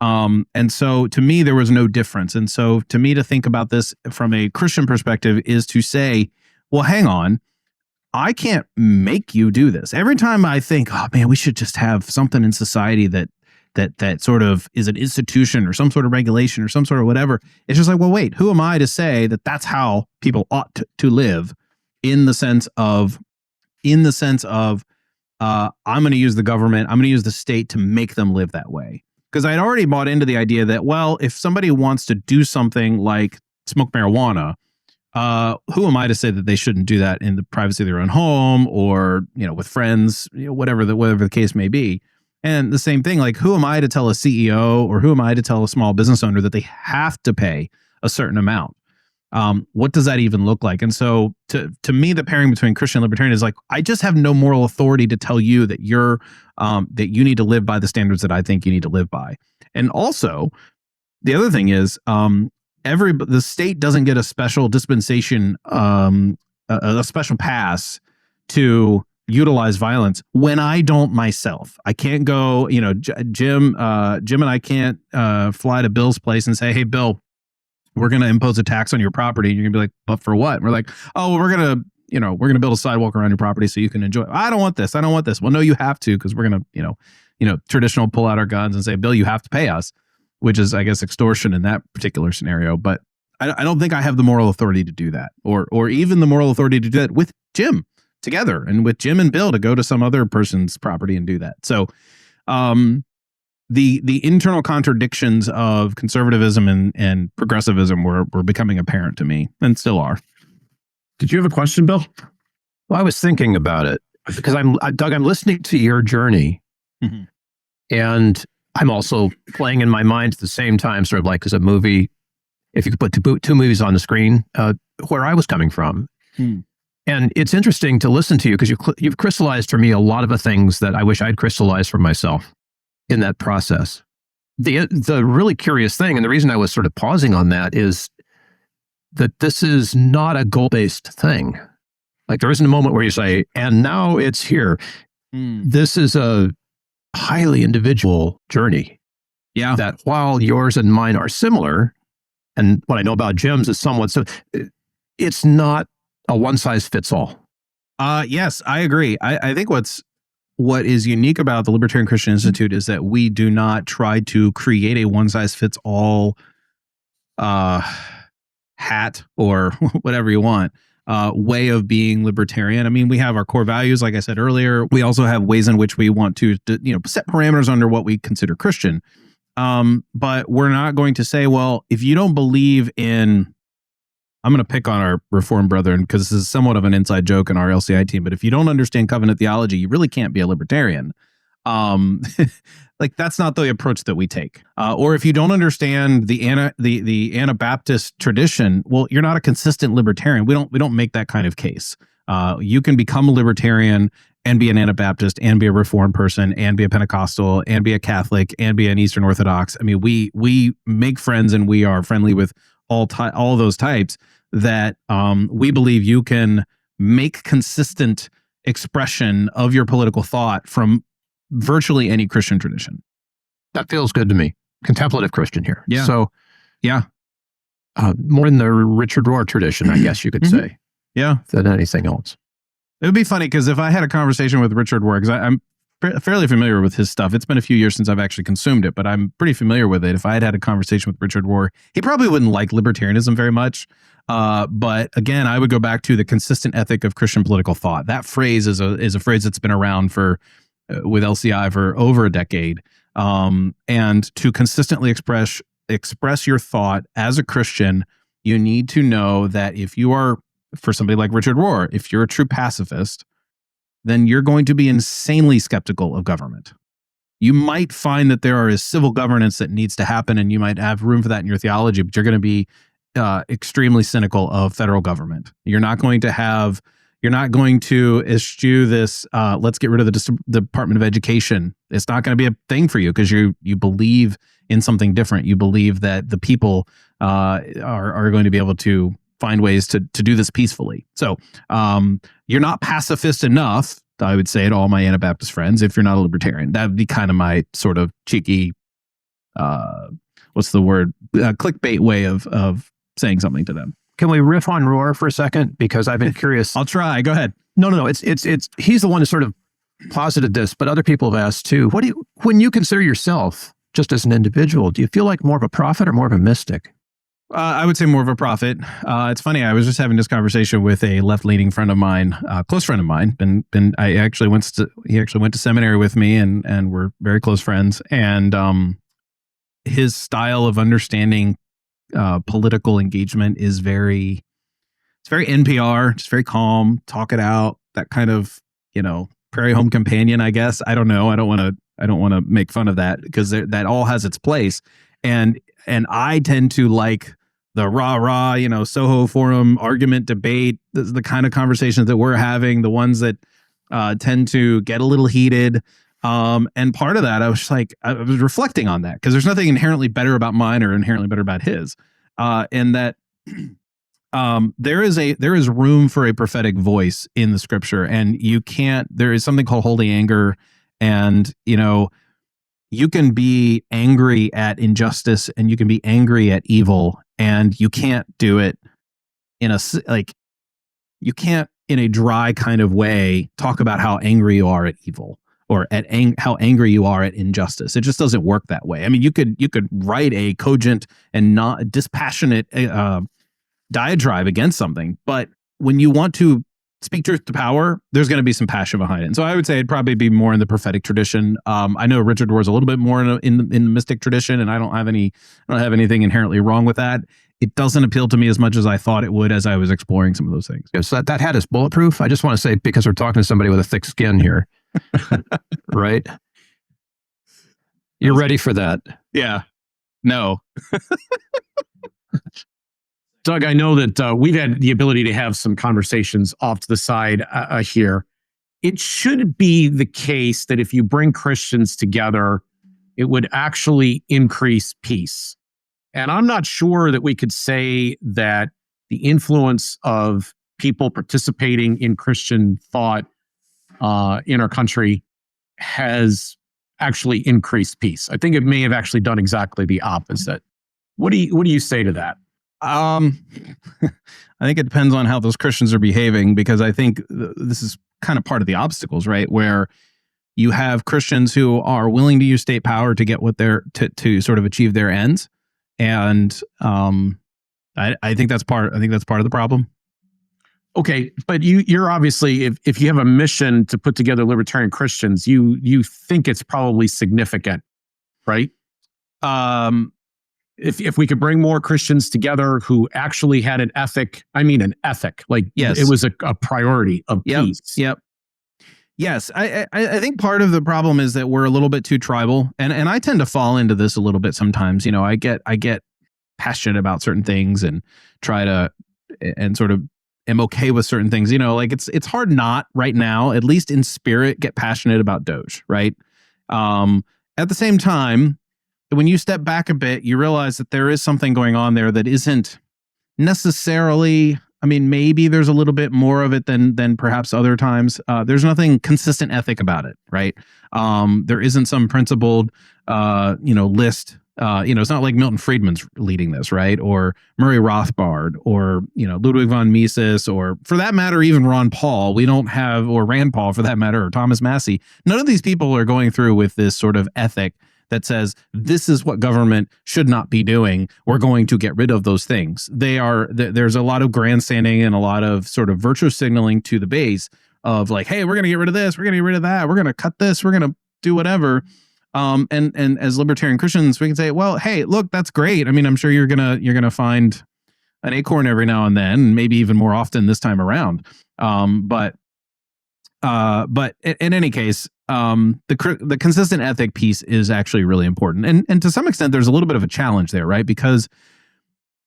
D: And so to me, there was no difference. And so to me, to think about this from a Christian perspective is to say, well, hang on, I can't make you do this. Every time I think, oh man, we should just have something in society that sort of is an institution or some sort of regulation or some sort of whatever. It's just like, well, wait, who am I to say that that's how people ought to live in the sense of I'm going to use the government, I'm going to use the state to make them live that way. Because I'd already bought into the idea that, well, if somebody wants to do something like smoke marijuana, who am I to say that they shouldn't do that in the privacy of their own home or, with friends, whatever the case may be. And the same thing, like, who am I to tell a CEO or who am I to tell a small business owner that they have to pay a certain amount? What does that even look like? And so to me, the pairing between Christian and libertarian is like, I just have no moral authority to tell you that that you need to live by the standards that I think you need to live by. And also, the other thing is, the state doesn't get a special dispensation, a special pass to utilize violence when I don't myself. I can't go, Jim and I can't fly to Bill's place and say, hey, Bill, we're going to impose a tax on your property. And you're gonna be like, but for what? And we're like, oh, well, we're going to build a sidewalk around your property so you can enjoy it. I don't want this. Well, no, you have to, because we're going to, traditional pull out our guns and say, Bill, you have to pay us, which is, I guess, extortion in that particular scenario. But I don't think I have the moral authority to do that, or even the moral authority to do that with Jim together and with Jim and Bill to go to some other person's property and do that. So, the internal contradictions of conservatism and progressivism were becoming apparent to me, and still are.
C: Did you have a question, Bill?
B: Well, I was thinking about it because Doug, I'm listening to your journey,
D: mm-hmm.
B: and I'm also playing in my mind at the same time, sort of like as a movie. If you could put two movies on the screen, where I was coming from. And it's interesting to listen to you because you've crystallized for me a lot of the things that I wish I'd crystallized for myself in that process. The really curious thing, and the reason I was sort of pausing on that, is that this is not a goal-based thing. Like, there isn't a moment where you say, and now it's here. This is a highly individual journey.
D: Yeah.
B: That while yours and mine are similar, and what I know about Jim's is somewhat, so it's not a one-size-fits-all.
D: Yes, I agree. I think what is unique about the Libertarian Christian Institute is that we do not try to create a one-size-fits-all hat or whatever you want way of being libertarian. I mean, we have our core values, like I said earlier. We also have ways in which we want to set parameters under what we consider Christian. But we're not going to say, well, if you don't believe in, I'm going to pick on our Reformed brethren because this is somewhat of an inside joke in our LCI team, but if you don't understand covenant theology, you really can't be a libertarian. Like, that's not the approach that we take. Or if you don't understand the Anabaptist tradition, well, you're not a consistent libertarian. We don't make that kind of case. You can become a libertarian and be an Anabaptist and be a Reformed person and be a Pentecostal and be a Catholic and be an Eastern Orthodox. I mean, we make friends and we are friendly with all those types that we believe you can make consistent expression of your political thought from virtually any Christian tradition.
B: That feels good to me. Contemplative Christian here.
D: Yeah.
B: So,
D: yeah.
B: More in the Richard Rohr tradition, I guess you could say.
D: Yeah.
B: Than anything else.
D: It would be funny because if I had a conversation with Richard Rohr, because I'm fairly familiar with his stuff. It's been a few years since I've actually consumed it, but I'm pretty familiar with it. If I had a conversation with Richard Rohr, he probably wouldn't like libertarianism very much. But again, I would go back to the consistent ethic of Christian political thought. That phrase is a phrase that's been around with LCI for over a decade. And to consistently express your thought as a Christian, you need to know that if you are, for somebody like Richard Rohr, if you're a true pacifist, then you're going to be insanely skeptical of government. You might find that there is civil governance that needs to happen, and you might have room for that in your theology, but you're going to be extremely cynical of federal government. You're not going to eschew this, let's get rid of the Department of Education. It's not going to be a thing for you because you believe in something different. You believe that the people are going to be able to find ways to do this peacefully. So you're not pacifist enough, I would say to all my Anabaptist friends, if you're not a libertarian. That would be kind of my sort of cheeky what's the word, clickbait way of saying something to them.
B: Can we riff on Rohr for a second? Because I've been curious.
D: I'll try. Go ahead.
B: No. It's he's the one who sort of posited this, but other people have asked too. When you consider yourself just as an individual, do you feel like more of a prophet or more of a mystic?
D: I would say more of a prophet. It's funny. I was just having this conversation with a left-leaning friend of mine, close friend of mine. He actually went to seminary with me, and we're very close friends. And his style of understanding political engagement is very NPR, just very calm, talk it out, that kind of, prairie home companion, I guess. I don't know. I don't want to make fun of that, because that all has its place. And I tend to like the rah-rah, Soho Forum argument debate, the kind of conversations that we're having, the ones that tend to get a little heated. And part of that, I was reflecting on that, because there's nothing inherently better about mine or inherently better about his. And that there is room for a prophetic voice in the scripture, and there is something called holy anger, and you can be angry at injustice and you can be angry at evil, and you can't do it you can't in a dry kind of way talk about how angry you are at evil or at how angry you are at injustice. It just doesn't work that way. I mean, you could write a cogent and not dispassionate diatribe against something, but when you want to speak truth to power, there's going to be some passion behind it. And so I would say it'd probably be more in the prophetic tradition. I know Richard Rohr's a little bit more in the mystic tradition, and I don't have anything inherently wrong with that. It doesn't appeal to me as much as I thought it would as I was exploring some of those things.
B: Yeah, so that hat is bulletproof. I just want to say, because we're talking to somebody with a thick skin here, right? You're ready for that.
D: Yeah. No.
C: Doug, I know that we've had the ability to have some conversations off to the side here. It should be the case that if you bring Christians together, it would actually increase peace. And I'm not sure that we could say that the influence of people participating in Christian thought in our country has actually increased peace. I think it may have actually done exactly the opposite. What do you say to that?
D: I think it depends on how those Christians are behaving, because I think this is kind of part of the obstacles, right? Where you have Christians who are willing to use state power to get what to sort of achieve their ends, and I think that's part of the problem.
C: Okay, but you're obviously, if you have a mission to put together libertarian Christians, you think it's probably significant, right? If we could bring more Christians together who actually had an ethic, like
D: yes,
C: it was a priority of peace.
D: Yep. Yes, I think part of the problem is that we're a little bit too tribal, and I tend to fall into this a little bit sometimes. I get passionate about certain things and and sort of am okay with certain things. Like it's hard not right now, at least in spirit, get passionate about Doge, right? At the same time, when you step back a bit, you realize that there is something going on there that isn't necessarily, maybe there's a little bit more of it than perhaps other times. There's nothing consistent ethic about it, right? There isn't some principled, list. It's not like Milton Friedman's leading this, right? Or Murray Rothbard, or, Ludwig von Mises, or for that matter, even Ron Paul. We don't have, or Rand Paul for that matter, or Thomas Massey. None of these people are going through with this sort of ethic that says, this is what government should not be doing. We're going to get rid of those things. There's a lot of grandstanding and a lot of sort of virtue signaling to the base of like, hey, we're going to get rid of this. We're going to get rid of that. We're going to cut this. We're going to do whatever. And as libertarian Christians, we can say, well, hey, look, that's great. I'm sure you're gonna find an acorn every now and then, maybe even more often this time around. But in any case, the consistent ethic piece is actually really important, and to some extent, there's a little bit of a challenge there, right? Because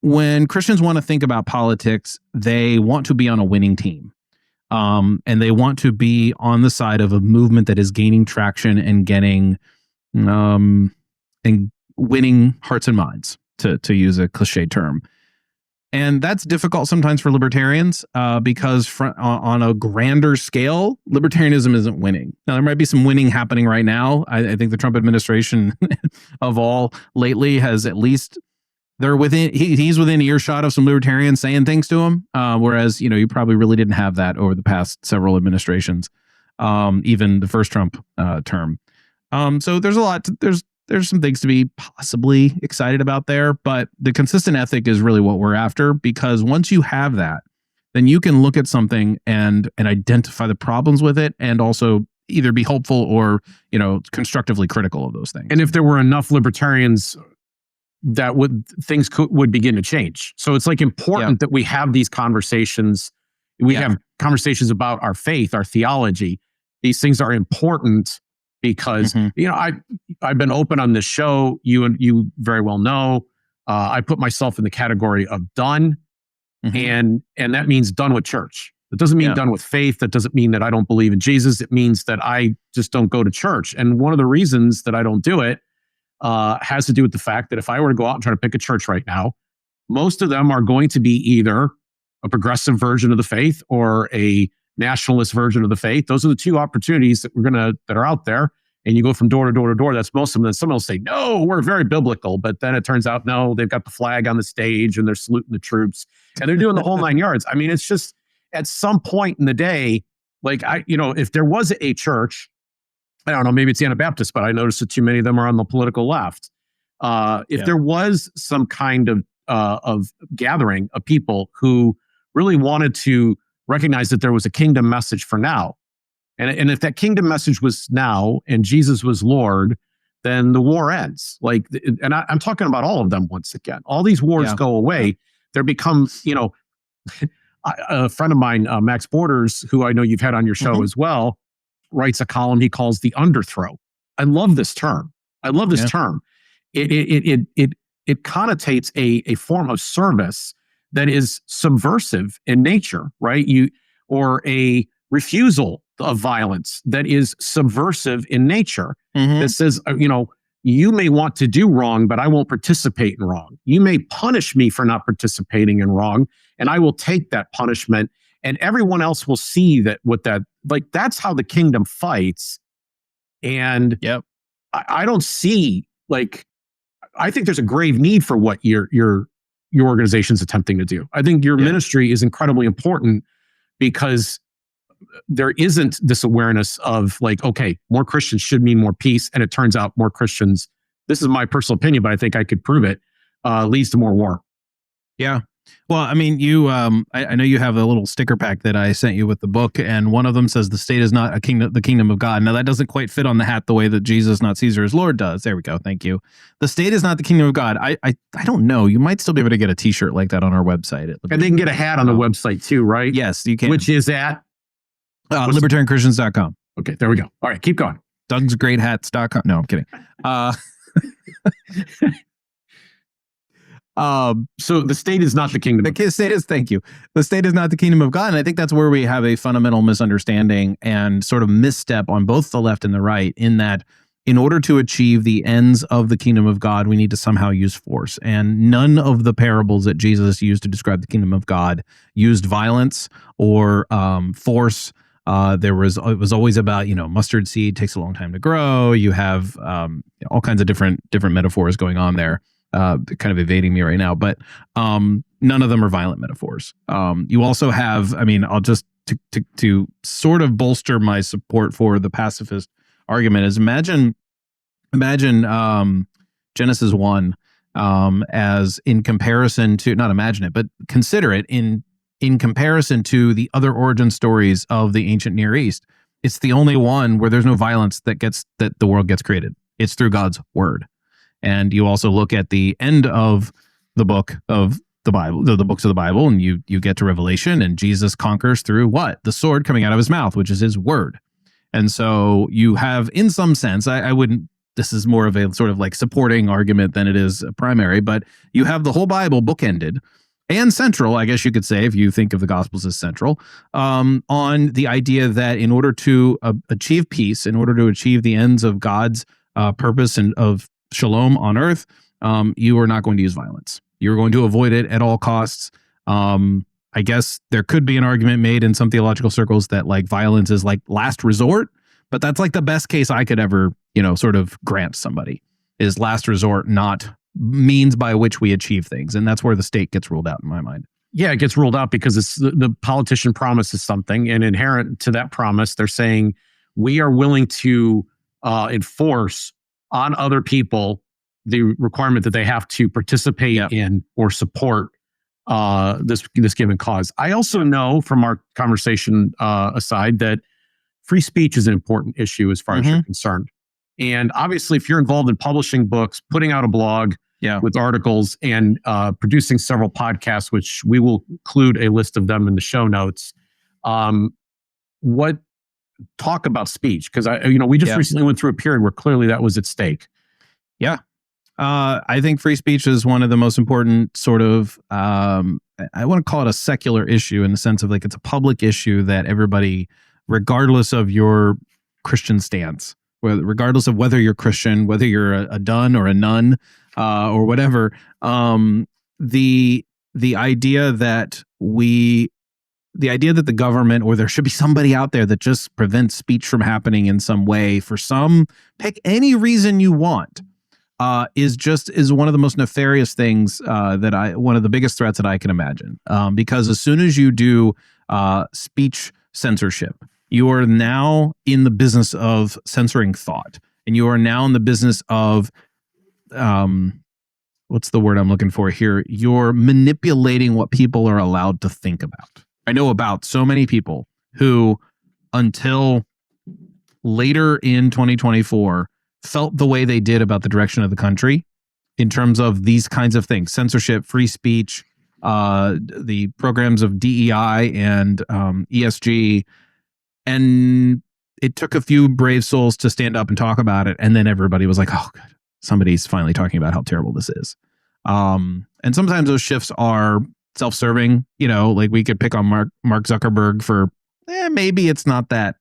D: when Christians want to think about politics, they want to be on a winning team. And they want to be on the side of a movement that is gaining traction and getting and winning hearts and minds, to use a cliche term. And that's difficult sometimes for libertarians because on a grander scale, libertarianism isn't winning. Now, there might be some winning happening right now. I think the Trump administration of all lately has at least, they're within, he's within earshot of some libertarians saying things to him, whereas, you probably really didn't have that over the past several administrations, even the first Trump term. So there's a lot, there's some things to be possibly excited about there, but the consistent ethic is really what we're after, because once you have that, then you can look at something and identify the problems with it, and also either be hopeful or, constructively critical of those things.
C: And if there were enough libertarians, that things would begin to change. So it's like important that we have these conversations. We have conversations about our faith, our theology. These things are important because, I've been open on this show. You very well know, I put myself in the category of done. And that means done with church. It doesn't mean done with faith. That doesn't mean that I don't believe in Jesus. It means that I just don't go to church. And one of the reasons that I don't do it has to do with the fact that if I were to go out and try to pick a church right now, most of them are going to be either a progressive version of the faith or a nationalist version of the faith. Those are the two opportunities that that are out there. And you go from door to door to door. That's most of them. Then someone will say, no, we're very biblical. But then it turns out, no, they've got the flag on the stage and they're saluting the troops and they're doing the whole 9 yards. I mean, it's just at some point in the day, like if there was a church, I don't know, maybe it's Anabaptist, but I noticed that too many of them are on the political left. If there was some kind of gathering of people who really wanted to recognize that there was a kingdom message for now, and if that kingdom message was now and Jesus was Lord, then the war ends. And I'm talking about all of them once again. All these wars go away. There becomes, a friend of mine, Max Borders, who I know you've had on your show as well, writes a column he calls the underthrow. I love this term. Term. It connotates a form of service that is subversive in nature, right? Or a refusal of violence that is subversive in nature. That says, you may want to do wrong, but I won't participate in wrong. You may punish me for not participating in wrong, and I will take that punishment. And everyone else will see that's how the kingdom fights. And I don't see, I think there's a grave need for what your organization's attempting to do. I think your ministry is incredibly important because there isn't this awareness of okay, more Christians should mean more peace. And it turns out more Christians, this is my personal opinion, but I think I could prove it, leads to more war.
D: Yeah. Well, I mean, I know you have a little sticker pack that I sent you with the book, and one of them says the state is not the kingdom of God. Now, that doesn't quite fit on the hat the way that Jesus, not Caesar, is Lord does. There we go. Thank you. The state is not the kingdom of God. I don't know. You might still be able to get a T-shirt like that on our website.
C: And they can get a hat on the website too, right?
D: Yes, you can.
C: Which is at?
D: libertarianchristians.com.
C: Okay, there we go. All right, keep going.
D: DougsGreatHats.com. No, I'm kidding.
C: So the state is not the kingdom.
D: Thank you. The state is not the kingdom of God. And I think that's where we have a fundamental misunderstanding and sort of misstep on both the left and the right, in that in order to achieve the ends of the kingdom of God, we need to somehow use force. And none of the parables that Jesus used to describe the kingdom of God used violence or force. It was always about, mustard seed takes a long time to grow. You have all kinds of different metaphors going on there. Kind of evading me right now, but none of them are violent metaphors. You also have, I'll just to sort of bolster my support for the pacifist argument is imagine Genesis 1 as in comparison to, not imagine it, but consider it in comparison to the other origin stories of the ancient Near East. It's the only one where there's no violence that the world gets created. It's through God's word. And you also look at the end of the book of the Bible, the books of the Bible, and you get to Revelation, and Jesus conquers through what? The sword coming out of his mouth, which is his word. And so you have, in some sense, I wouldn't, this is more of a sort of supporting argument than it is a primary, but you have the whole Bible bookended and central, I guess you could say, if you think of the Gospels as central, on the idea that in order to achieve peace, in order to achieve the ends of God's purpose and of shalom on earth, you are not going to use violence. You're going to avoid it at all costs. I guess there could be an argument made in some theological circles that like violence is like last resort, but that's like the best case I could ever, sort of grant somebody is last resort, not means by which we achieve things. And that's where the state gets ruled out in my mind.
C: Yeah, it gets ruled out because it's the politician promises something, and inherent to that promise, they're saying we are willing to enforce on other people the requirement that they have to participate in or support this given cause. I also know from our conversation aside that free speech is an important issue as far as you're concerned. And obviously, if you're involved in publishing books, putting out a blog with articles, and producing several podcasts, which we will include a list of them in the show notes, talk about speech? Because we just recently went through a period where clearly that was at stake.
D: Yeah. I think free speech is one of the most important sort of, I want to call it a secular issue in the sense of like it's a public issue that everybody, regardless of your Christian stance, regardless of whether you're Christian, whether you're a dun or a nun or whatever, the idea that the government or there should be somebody out there that just prevents speech from happening in some way for some, pick any reason you want, is one of the most nefarious things one of the biggest threats that I can imagine. Because as soon as you do speech censorship, you are now in the business of censoring thought, and you are now in the business of what's the word I'm looking for here? You're manipulating what people are allowed to think about. I know about so many people who, until later in 2024, felt the way they did about the direction of the country in terms of these kinds of things: censorship, free speech, the programs of DEI and ESG. And it took a few brave souls to stand up and talk about it. And then everybody was like, oh, good. Somebody's finally talking about how terrible this is. And sometimes those shifts are self-serving. Like we could pick on Mark Zuckerberg for, maybe it's not that,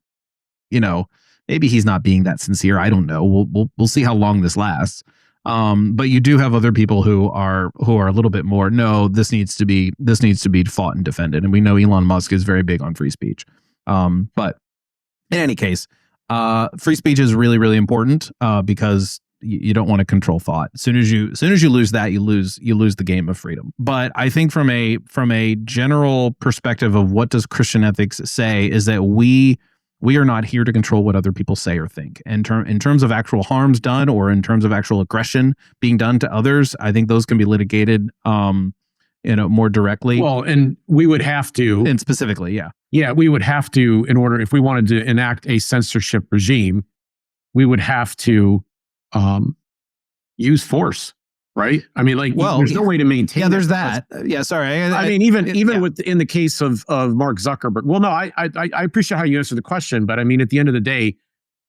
D: maybe he's not being that sincere. I don't know. We'll see how long this lasts. But you do have other people who are a little bit more, no, this needs to be fought and defended. And we know Elon Musk is very big on free speech. But in any case, free speech is really, really important because you don't want to control thought. As soon as you lose that, you lose the game of freedom. But I think from a general perspective of what does Christian ethics say is that we are not here to control what other people say or think. In terms of actual harms done or in terms of actual aggression being done to others, I think those can be litigated more directly.
C: Well, and we would have to,
D: and specifically,
C: we would have to, in order, if we wanted to enact a censorship regime, we would have to use force, right? I mean, there's no way to maintain.
D: Yeah, there's that. Yeah, sorry.
C: I mean, even with in the case of Mark Zuckerberg. Well, no, I appreciate how you answered the question, but I mean, at the end of the day,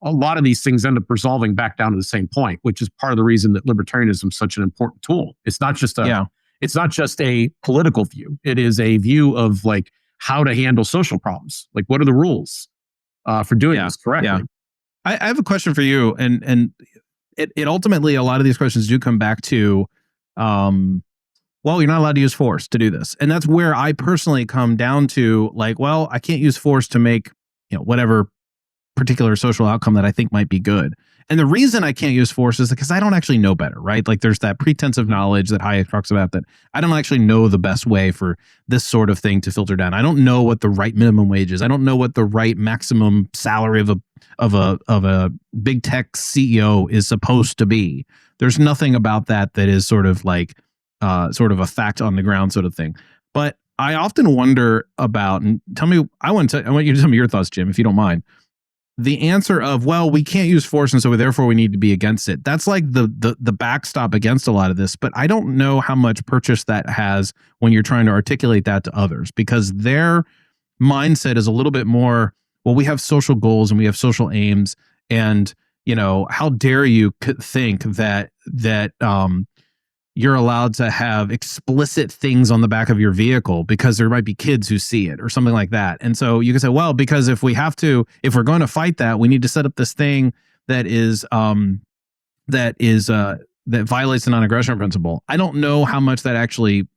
C: a lot of these things end up resolving back down to the same point, which is part of the reason that libertarianism is such an important tool. It's not just a political view. It is a view of like how to handle social problems. Like, what are the rules for doing this correctly?
D: Yeah. I have a question for you, and it ultimately, a lot of these questions do come back to, you're not allowed to use force to do this. And that's where I personally come down to like, well, I can't use force to make, whatever particular social outcome that I think might be good. And the reason I can't use force is because I don't actually know better, right? Like there's that pretense of knowledge that Hayek talks about, that I don't actually know the best way for this sort of thing to filter down. I don't know what the right minimum wage is. I don't know what the right maximum salary of a big tech CEO is supposed to be. There's nothing about that is sort of like sort of a fact on the ground sort of thing. But I often wonder about, and I want you to tell me your thoughts, Jim, if you don't mind. The answer of, well, we can't use force, and so therefore we need to be against it. That's like the backstop against a lot of this. But I don't know how much purchase that has when you're trying to articulate that to others, because their mindset is a little bit more, well, we have social goals and we have social aims, and how dare you think that you're allowed to have explicit things on the back of your vehicle because there might be kids who see it or something like that. And so you can say, well, because if we're going to fight that, we need to set up this thing that violates the non-aggression principle. I don't know how much that actually,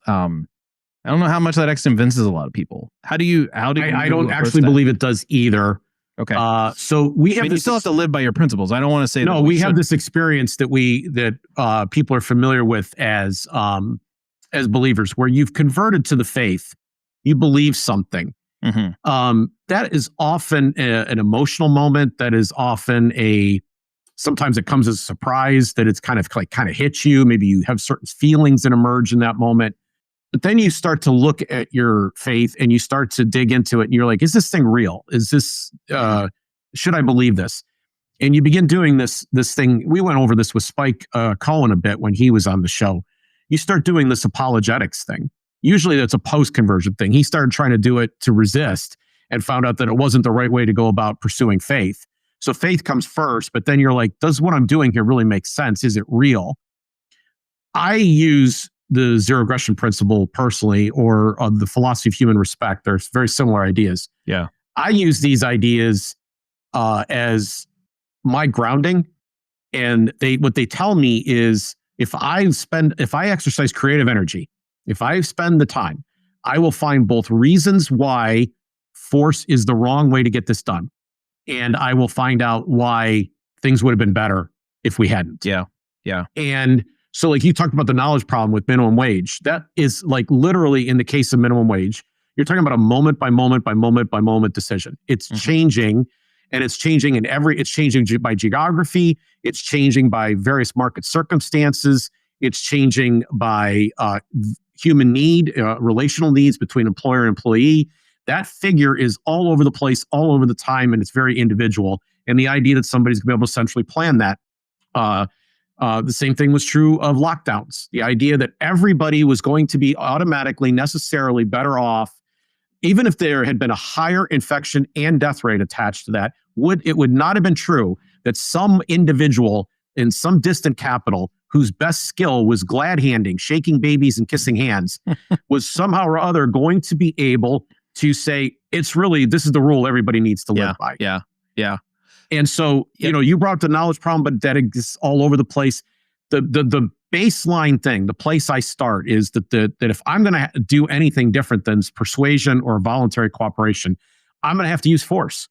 D: I don't know how much that actually convinces a lot of people. How do you
C: I don't actually believe it does either.
D: Okay.
C: So we have
D: you still have to live by your principles. I don't want to say
C: no. We have this experience that people are familiar with as believers, where you've converted to the faith, you believe something.
D: Mm-hmm.
C: That is often an emotional moment. That is often sometimes it comes as a surprise that it's kind of hits you. Maybe you have certain feelings that emerge in that moment. But then you start to look at your faith and you start to dig into it and you're like, is this thing real? Is this, should I believe this? And you begin doing this thing. We went over this with Spike Cohen a bit when he was on the show. You start doing this apologetics thing. Usually that's a post-conversion thing. He started trying to do it to resist and found out that it wasn't the right way to go about pursuing faith. So faith comes first, but then you're like, does what I'm doing here really make sense? Is it real? I use the zero aggression principle personally, or the philosophy of human respect. They're very similar ideas.
D: Yeah.
C: I use these ideas as my grounding. And what they tell me is if I exercise creative energy, if I spend the time, I will find both reasons why force is the wrong way to get this done. And I will find out why things would have been better if we hadn't.
D: Yeah. Yeah.
C: And so like you talked about the knowledge problem with minimum wage. That is like literally in the case of minimum wage, you're talking about a moment by moment by moment by moment decision. It's changing, and it's changing it's changing by geography. It's changing by various market circumstances. It's changing by human need, relational needs between employer and employee. That figure is all over the place, all over the time, and it's very individual. And the idea that somebody's going to be able to centrally plan that. The same thing was true of lockdowns. The idea that everybody was going to be automatically, necessarily better off, even if there had been a higher infection and death rate attached to that, it would not have been true that some individual in some distant capital whose best skill was glad handing, shaking babies and kissing hands, was somehow or other going to be able to say, this is the rule everybody needs to live by.
D: Yeah. Yeah.
C: And so, you brought up the knowledge problem, but that exists all over the place. The baseline thing, the place I start is that if I'm going to do anything different than persuasion or voluntary cooperation, I'm going to have to use force.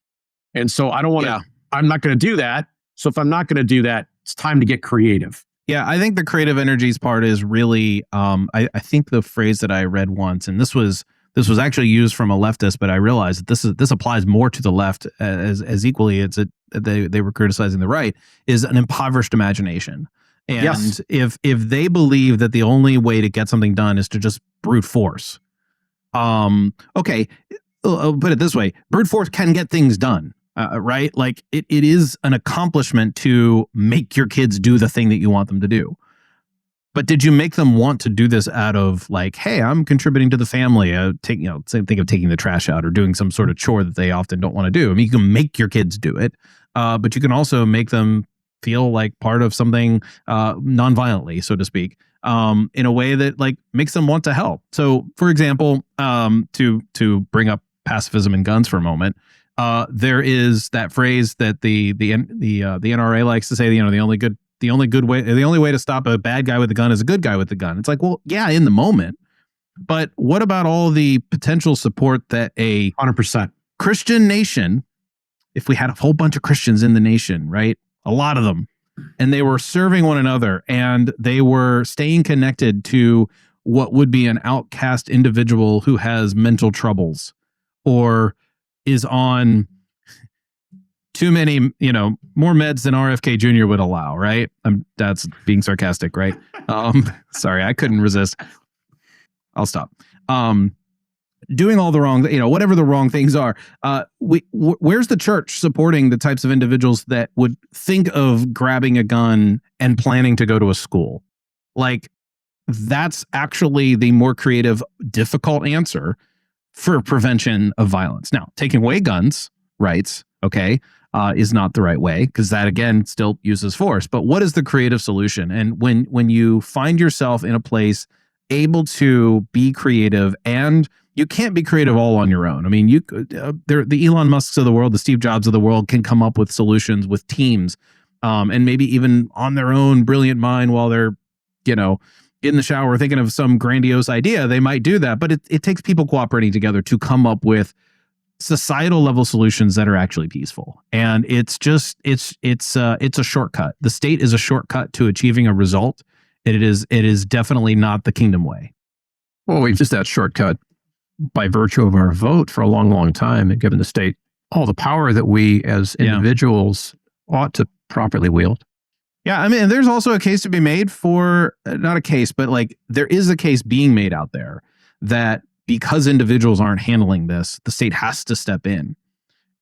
C: And so I don't want to, I'm not going to do that. So if I'm not going to do that, it's time to get creative.
D: Yeah, I think the creative energies part is really, I think the phrase that I read once, and this was actually used from a leftist, but I realized that this applies more to the left as equally as they were criticizing the right, is an impoverished imagination. And
C: yes.
D: if they believe that the only way to get something done is to just brute force, okay, I'll put it this way: brute force can get things done, right? Like it is an accomplishment to make your kids do the thing that you want them to do. But did you make them want to do this out of like, hey, I'm contributing to the family, think of taking the trash out or doing some sort of chore that they often don't want to do? I mean, you can make your kids do it, but you can also make them feel like part of something non-violently, so to speak, in a way that like makes them want to help. So, for example, to bring up pacifism and guns for a moment, there is that phrase that the NRA likes to say, the only way to stop a bad guy with a gun is a good guy with a gun. It's like, well, yeah, in the moment, but what about all the potential support that a
C: 100%
D: Christian nation, if we had a whole bunch of Christians in the nation, right? A lot of them, and they were serving one another and they were staying connected to what would be an outcast individual who has mental troubles or is on too many, more meds than RFK Jr. would allow, right? That's being sarcastic, right? Sorry, I couldn't resist. I'll stop. Doing all the wrong, whatever the wrong things are. Where's the church supporting the types of individuals that would think of grabbing a gun and planning to go to a school? Like, that's actually the more creative, difficult answer for prevention of violence. Now, taking away guns rights, okay, is not the right way, because that again still uses force. But what is the creative solution? And when you find yourself in a place able to be creative, and you can't be creative all on your own. I mean, the Elon Musks of the world, the Steve Jobs of the world can come up with solutions with teams, and maybe even on their own brilliant mind while they're, in the shower thinking of some grandiose idea, they might do that. But it takes people cooperating together to come up with societal level solutions that are actually peaceful. And it's a shortcut. The state is a shortcut to achieving a result. It is definitely not the kingdom way.
B: Well, we've just that shortcut by virtue of our vote for a long, long time and given the state all the power that we as individuals ought to properly wield.
D: Yeah, I mean, there's also a case to be made for, not a case, but like there is a case being made out there that because individuals aren't handling this, the state has to step in.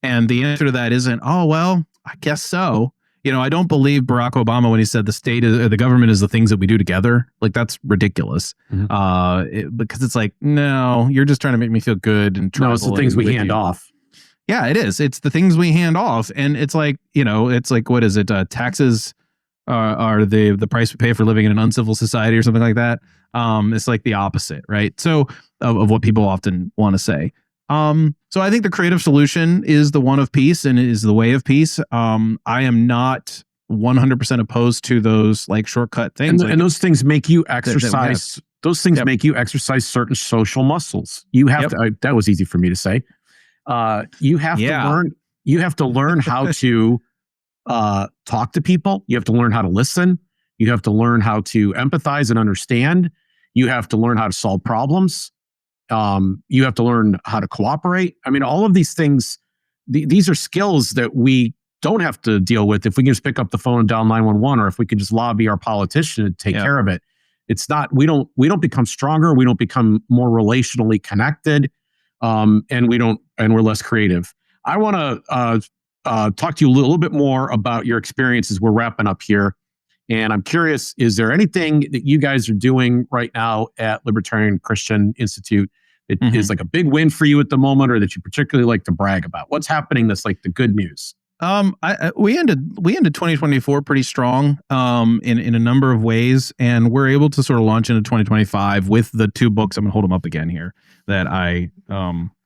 D: And the answer to that isn't, oh, well, I guess so. You know, I don't believe Barack Obama when he said the government is the things that we do together. Like, that's ridiculous. Because it's like, no, you're just trying to make me feel good. And
C: no, it's the things we hand off.
D: Yeah, it is. It's the things we hand off. And it's like, it's like, what is it? Taxes are the price we pay for living in an uncivil society or something like that. It's like the opposite, right? So of what people often want to say. So I think the creative solution is the one of peace and is the way of peace. I am not 100% opposed to those like shortcut things.
C: And those things make you exercise. Those things make you exercise certain social muscles. You have to. That was easy for me to say. You have to learn. You have to learn how to talk to people. You have to learn how to listen. You have to learn how to empathize and understand. You have to learn how to solve problems. You have to learn how to cooperate. I mean, all of these things, these are skills that we don't have to deal with if we can just pick up the phone and dial 911, or if we can just lobby our politician to take care of it. It's not, we don't become stronger. We don't become more relationally connected. And we're less creative. I want to talk to you a little bit more about your experiences. We're wrapping up here. And I'm curious, is there anything that you guys are doing right now at Libertarian Christian Institute that is like a big win for you at the moment, or that you particularly like to brag about? What's happening that's like the good news?
D: We ended 2024 pretty strong in a number of ways, and we're able to sort of launch into 2025 with the two books. I'm gonna hold them up again here that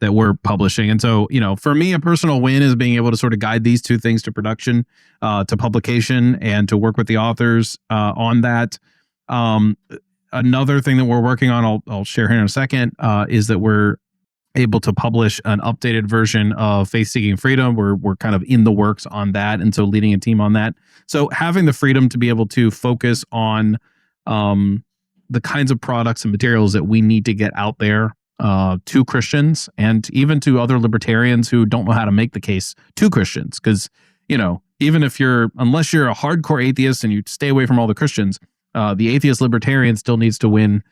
D: we're publishing. And so, for me, a personal win is being able to sort of guide these two things to production, to publication, and to work with the authors on that. Another thing that we're working on, I'll share here in a second, is that we're able to publish an updated version of Faith Seeking Freedom. We're kind of in the works on that, and so leading a team on that. So having the freedom to be able to focus on the kinds of products and materials that we need to get out there to Christians and even to other libertarians who don't know how to make the case to Christians. Because, even if unless you're a hardcore atheist and you stay away from all the Christians, the atheist libertarian still needs to win.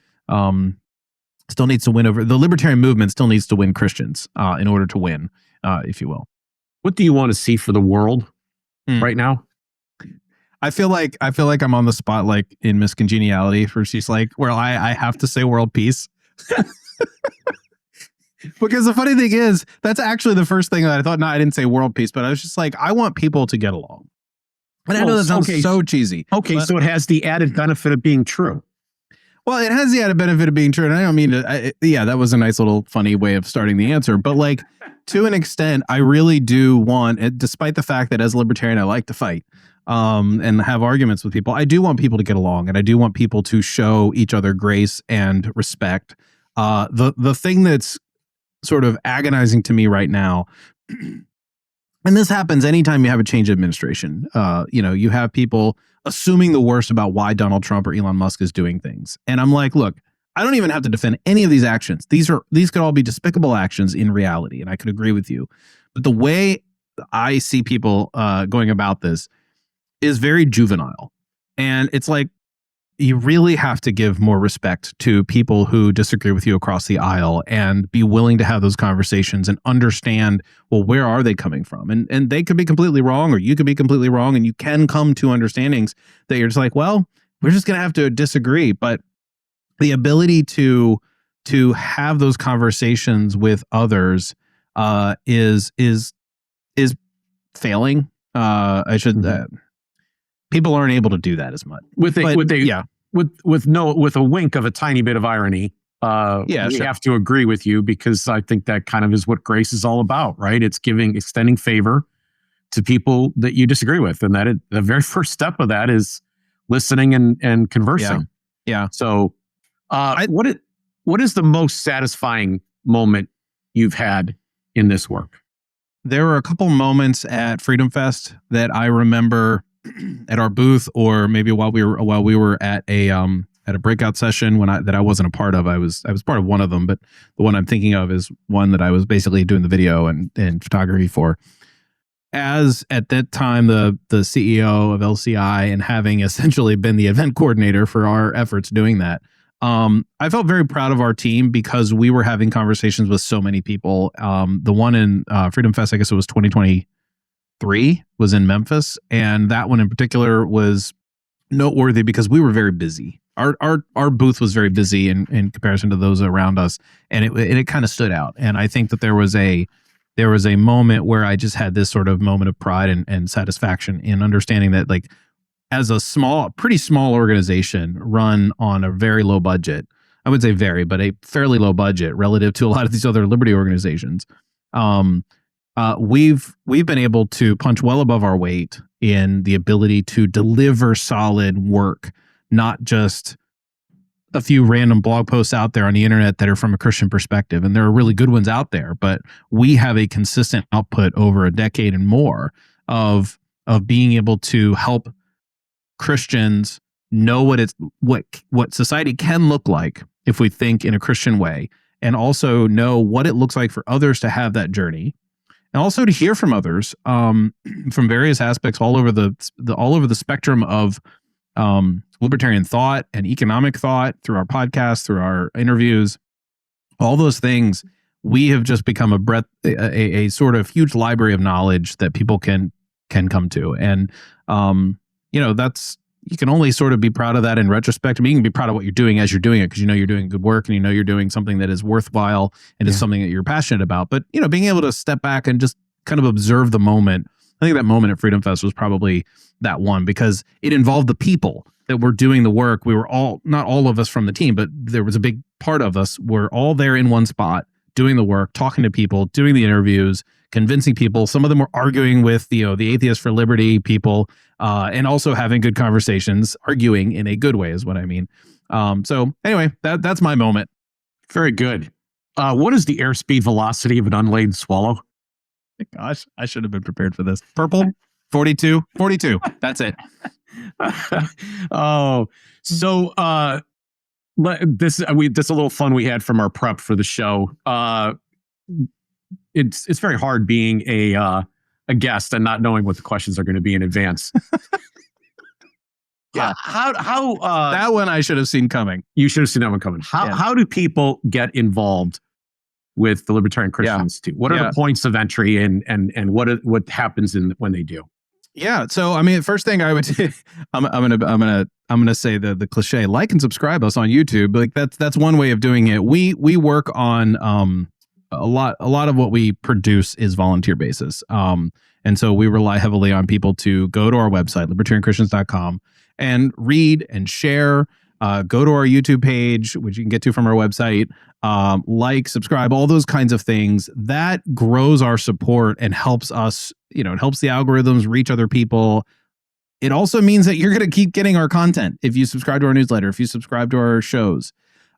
D: Still needs to win over the libertarian movement. Still needs to win Christians in order to win, if you will.
C: What do you want to see for the world right now?
D: I feel like I'm on the spot, like in Miss Congeniality, where she's like, "Well, I have to say world peace." Because the funny thing is, that's actually the first thing that I thought. No, I didn't say world peace, but I was just like, I want people to get along. And I know that sounds so cheesy.
C: Okay, so it has the added benefit of being true.
D: Well, it has the added benefit of being true, and I don't mean to. That was a nice little funny way of starting the answer. But like, to an extent, I really do want, despite the fact that as a libertarian I like to fight and have arguments with people, I do want people to get along, and I do want people to show each other grace and respect. The thing that's sort of agonizing to me right now, and this happens anytime you have a change of administration. You have people assuming the worst about why Donald Trump or Elon Musk is doing things. And I'm like, look, I don't even have to defend any of these actions. These could all be despicable actions in reality, and I could agree with you. But the way I see people going about this is very juvenile. And it's like, you really have to give more respect to people who disagree with you across the aisle and be willing to have those conversations and understand, well, where are they coming from? And they could be completely wrong, or you could be completely wrong, and you can come to understandings that you're just like, well, we're just going to have to disagree. But the ability to have those conversations with others is failing. People aren't able to do that as much. With
C: a wink of a tiny bit of irony. We have to agree with you, because I think that kind of is what grace is all about, right? It's extending favor to people that you disagree with, and the very first step of that is listening and conversing.
D: Yeah.
C: So, what is the most satisfying moment you've had in this work?
D: There were a couple moments at Freedom Fest that I remember at our booth, or maybe while we were at a breakout session that I wasn't a part of. I was part of one of them, but the one I'm thinking of is one that I was basically doing the video and photography for. As at that time the CEO of LCI, and having essentially been the event coordinator for our efforts doing that, I felt very proud of our team because we were having conversations with so many people. The one in Freedom Fest, I guess it was 2023, was in Memphis, and that one in particular was noteworthy because we were very busy. Our booth was very busy in comparison to those around us, and it kind of stood out. And I think that there was a moment where I just had this sort of moment of pride and satisfaction in understanding that, like, as a pretty small organization run on a very low budget, I would say but a fairly low budget relative to a lot of these other liberty organizations, we've been able to punch well above our weight in the ability to deliver solid work, not just a few random blog posts out there on the internet that are from a Christian perspective. And there are really good ones out there, but we have a consistent output over a decade and more of being able to help Christians know what society can look like if we think in a Christian way, and also know what it looks like for others to have that journey, and also to hear from others from various aspects all over the spectrum of libertarian thought and economic thought, through our podcast, through our interviews, all those things. We have just become a sort of huge library of knowledge that people can come to. And, you can only sort of be proud of that in retrospect. I mean, you can be proud of what you're doing as you're doing it, because you're doing good work, and you're doing something that is worthwhile and is something that you're passionate about. But, being able to step back and just kind of observe the moment. I think that moment at Freedom Fest was probably that one, because it involved the people that were doing the work. We were not all of us from the team, but there was a big part of us. We're all there in one spot, doing the work, talking to people, doing the interviews, convincing people. Some of them were arguing with the Atheists for Liberty people, and also having good conversations, arguing in a good way is what I mean. So anyway, that's my moment.
C: Very good. What is the airspeed velocity of an unladen swallow?
D: Gosh, I should have been prepared for this. Purple, 42. That's it.
C: Oh, so this a little fun we had from our prep for the show. It's very hard being a guest and not knowing what the questions are going to be in advance.
D: Yeah.
C: How
D: that one I should have seen coming.
C: You should have seen that one coming. How do people get involved with the Libertarian Christian Institute? What are the points of entry, and what happens when they do?
D: Yeah. So, I mean, first thing I would say, I'm gonna say the cliche, like and subscribe us on YouTube. Like that's one way of doing it. We work on a lot of what we produce is volunteer basis. And so we rely heavily on people to go to our website, libertarianchristians.com, and read and share. Go to our YouTube page, which you can get to from our website. Like, subscribe, all those kinds of things. That grows our support and helps us, it helps the algorithms reach other people. It also means that you're going to keep getting our content if you subscribe to our newsletter, if you subscribe to our shows.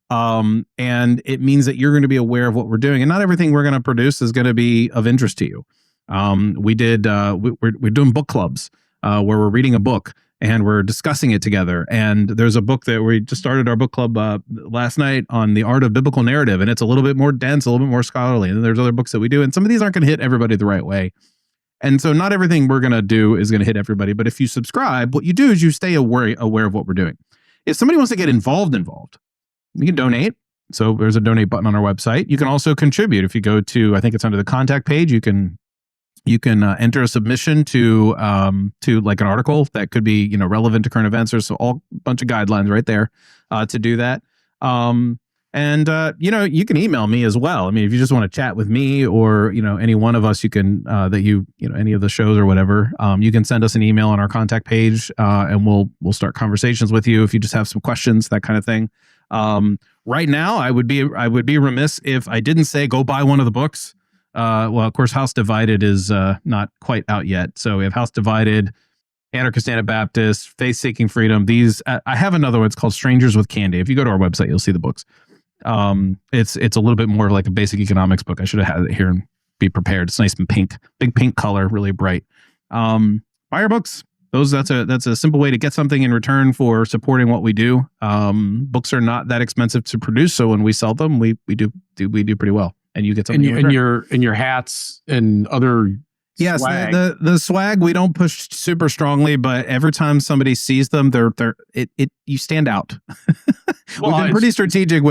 D: And it means that you're going to be aware of what we're doing. And not everything we're going to produce is going to be of interest to you. We're doing book clubs where we're reading a book and we're discussing it together. And there's a book that we just started our book club last night on the art of biblical narrative. And it's a little bit more dense, a little bit more scholarly. And there's other books that we do. And some of these aren't going to hit everybody the right way. And so not everything we're going to do is going to hit everybody. But if you subscribe, what you do is you stay aware of what we're doing. If somebody wants to get involved, you can donate. So there's a donate button on our website. You can also contribute. If you go to, I think it's under the contact page, you can enter a submission to like an article that could be, relevant to current events. There's a bunch of guidelines right there to do that. You can email me as well. I mean, if you just want to chat with me or, any one of us, you can, any of the shows or whatever, you can send us an email on our contact page, and we'll start conversations with you if you just have some questions, that kind of thing. Right now, I would be remiss if I didn't say go buy one of the books. Well, of course, House Divided is not quite out yet. So we have House Divided, Anarchist Anabaptist, Faith Seeking Freedom. These I have another one. It's called Strangers with Candy. If you go to our website, you'll see the books. It's a little bit more of like a basic economics book. I should have had it here and be prepared. It's nice and pink, big pink color, really bright. Buy our books. That's a simple way to get something in return for supporting what we do. Books are not that expensive to produce, so when we sell them, we do pretty well, and you get something.
C: And your hats and other.
D: Yes,
C: swag.
D: the swag we don't push super strongly, but every time somebody sees them, you stand out.
C: Well,
D: we've been pretty strategic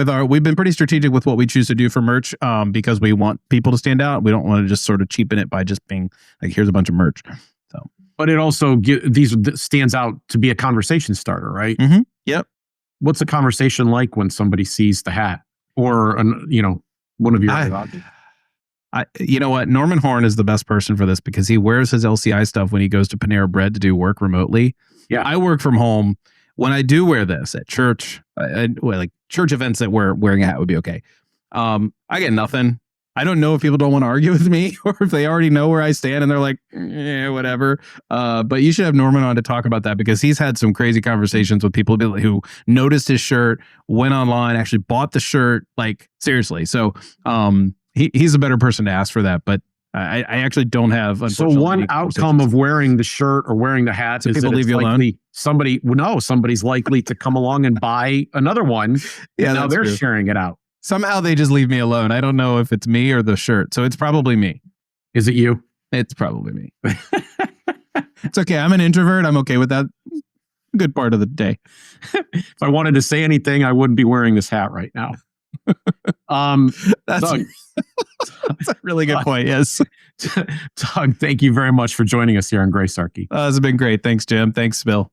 D: with what we choose to do for merch, because we want people to stand out. We don't want to just sort of cheapen it by just being like, here's a bunch of merch. So,
C: but it also stands out to be a conversation starter, right?
D: Mm-hmm. Yep.
C: What's a conversation like when somebody sees the hat or one of your other objects?
D: You know what? Norman Horn is the best person for this because he wears his LCI stuff when he goes to Panera Bread to do work remotely.
C: Yeah.
D: I work from home. When I do wear this at church, like church events that wearing a hat would be okay. I get nothing. I don't know if people don't want to argue with me or if they already know where I stand and they're like, whatever. But you should have Norman on to talk about that because he's had some crazy conversations with people who noticed his shirt, went online, actually bought the shirt, like seriously. So, he's a better person to ask for that, but I actually don't have.
C: So one outcome of wearing the shirt or wearing the hat is
D: people
C: that
D: leave you alone.
C: Somebody's likely to come along and buy another one.
D: Yeah,
C: now they're
D: true.
C: sharing it out.
D: Somehow they just leave me alone. I don't know if it's me or the shirt, so it's probably me.
C: Is it you?
D: It's probably me. It's okay. I'm an introvert. I'm okay with that. Good part of the day.
C: If I wanted to say anything, I wouldn't be wearing this hat right now.
D: That's
C: Doug,
D: a really good point. Yes.
C: Doug, thank you very much for joining us here on Gracearchy.
D: It's been great. Thanks, Jim. Thanks, Bill.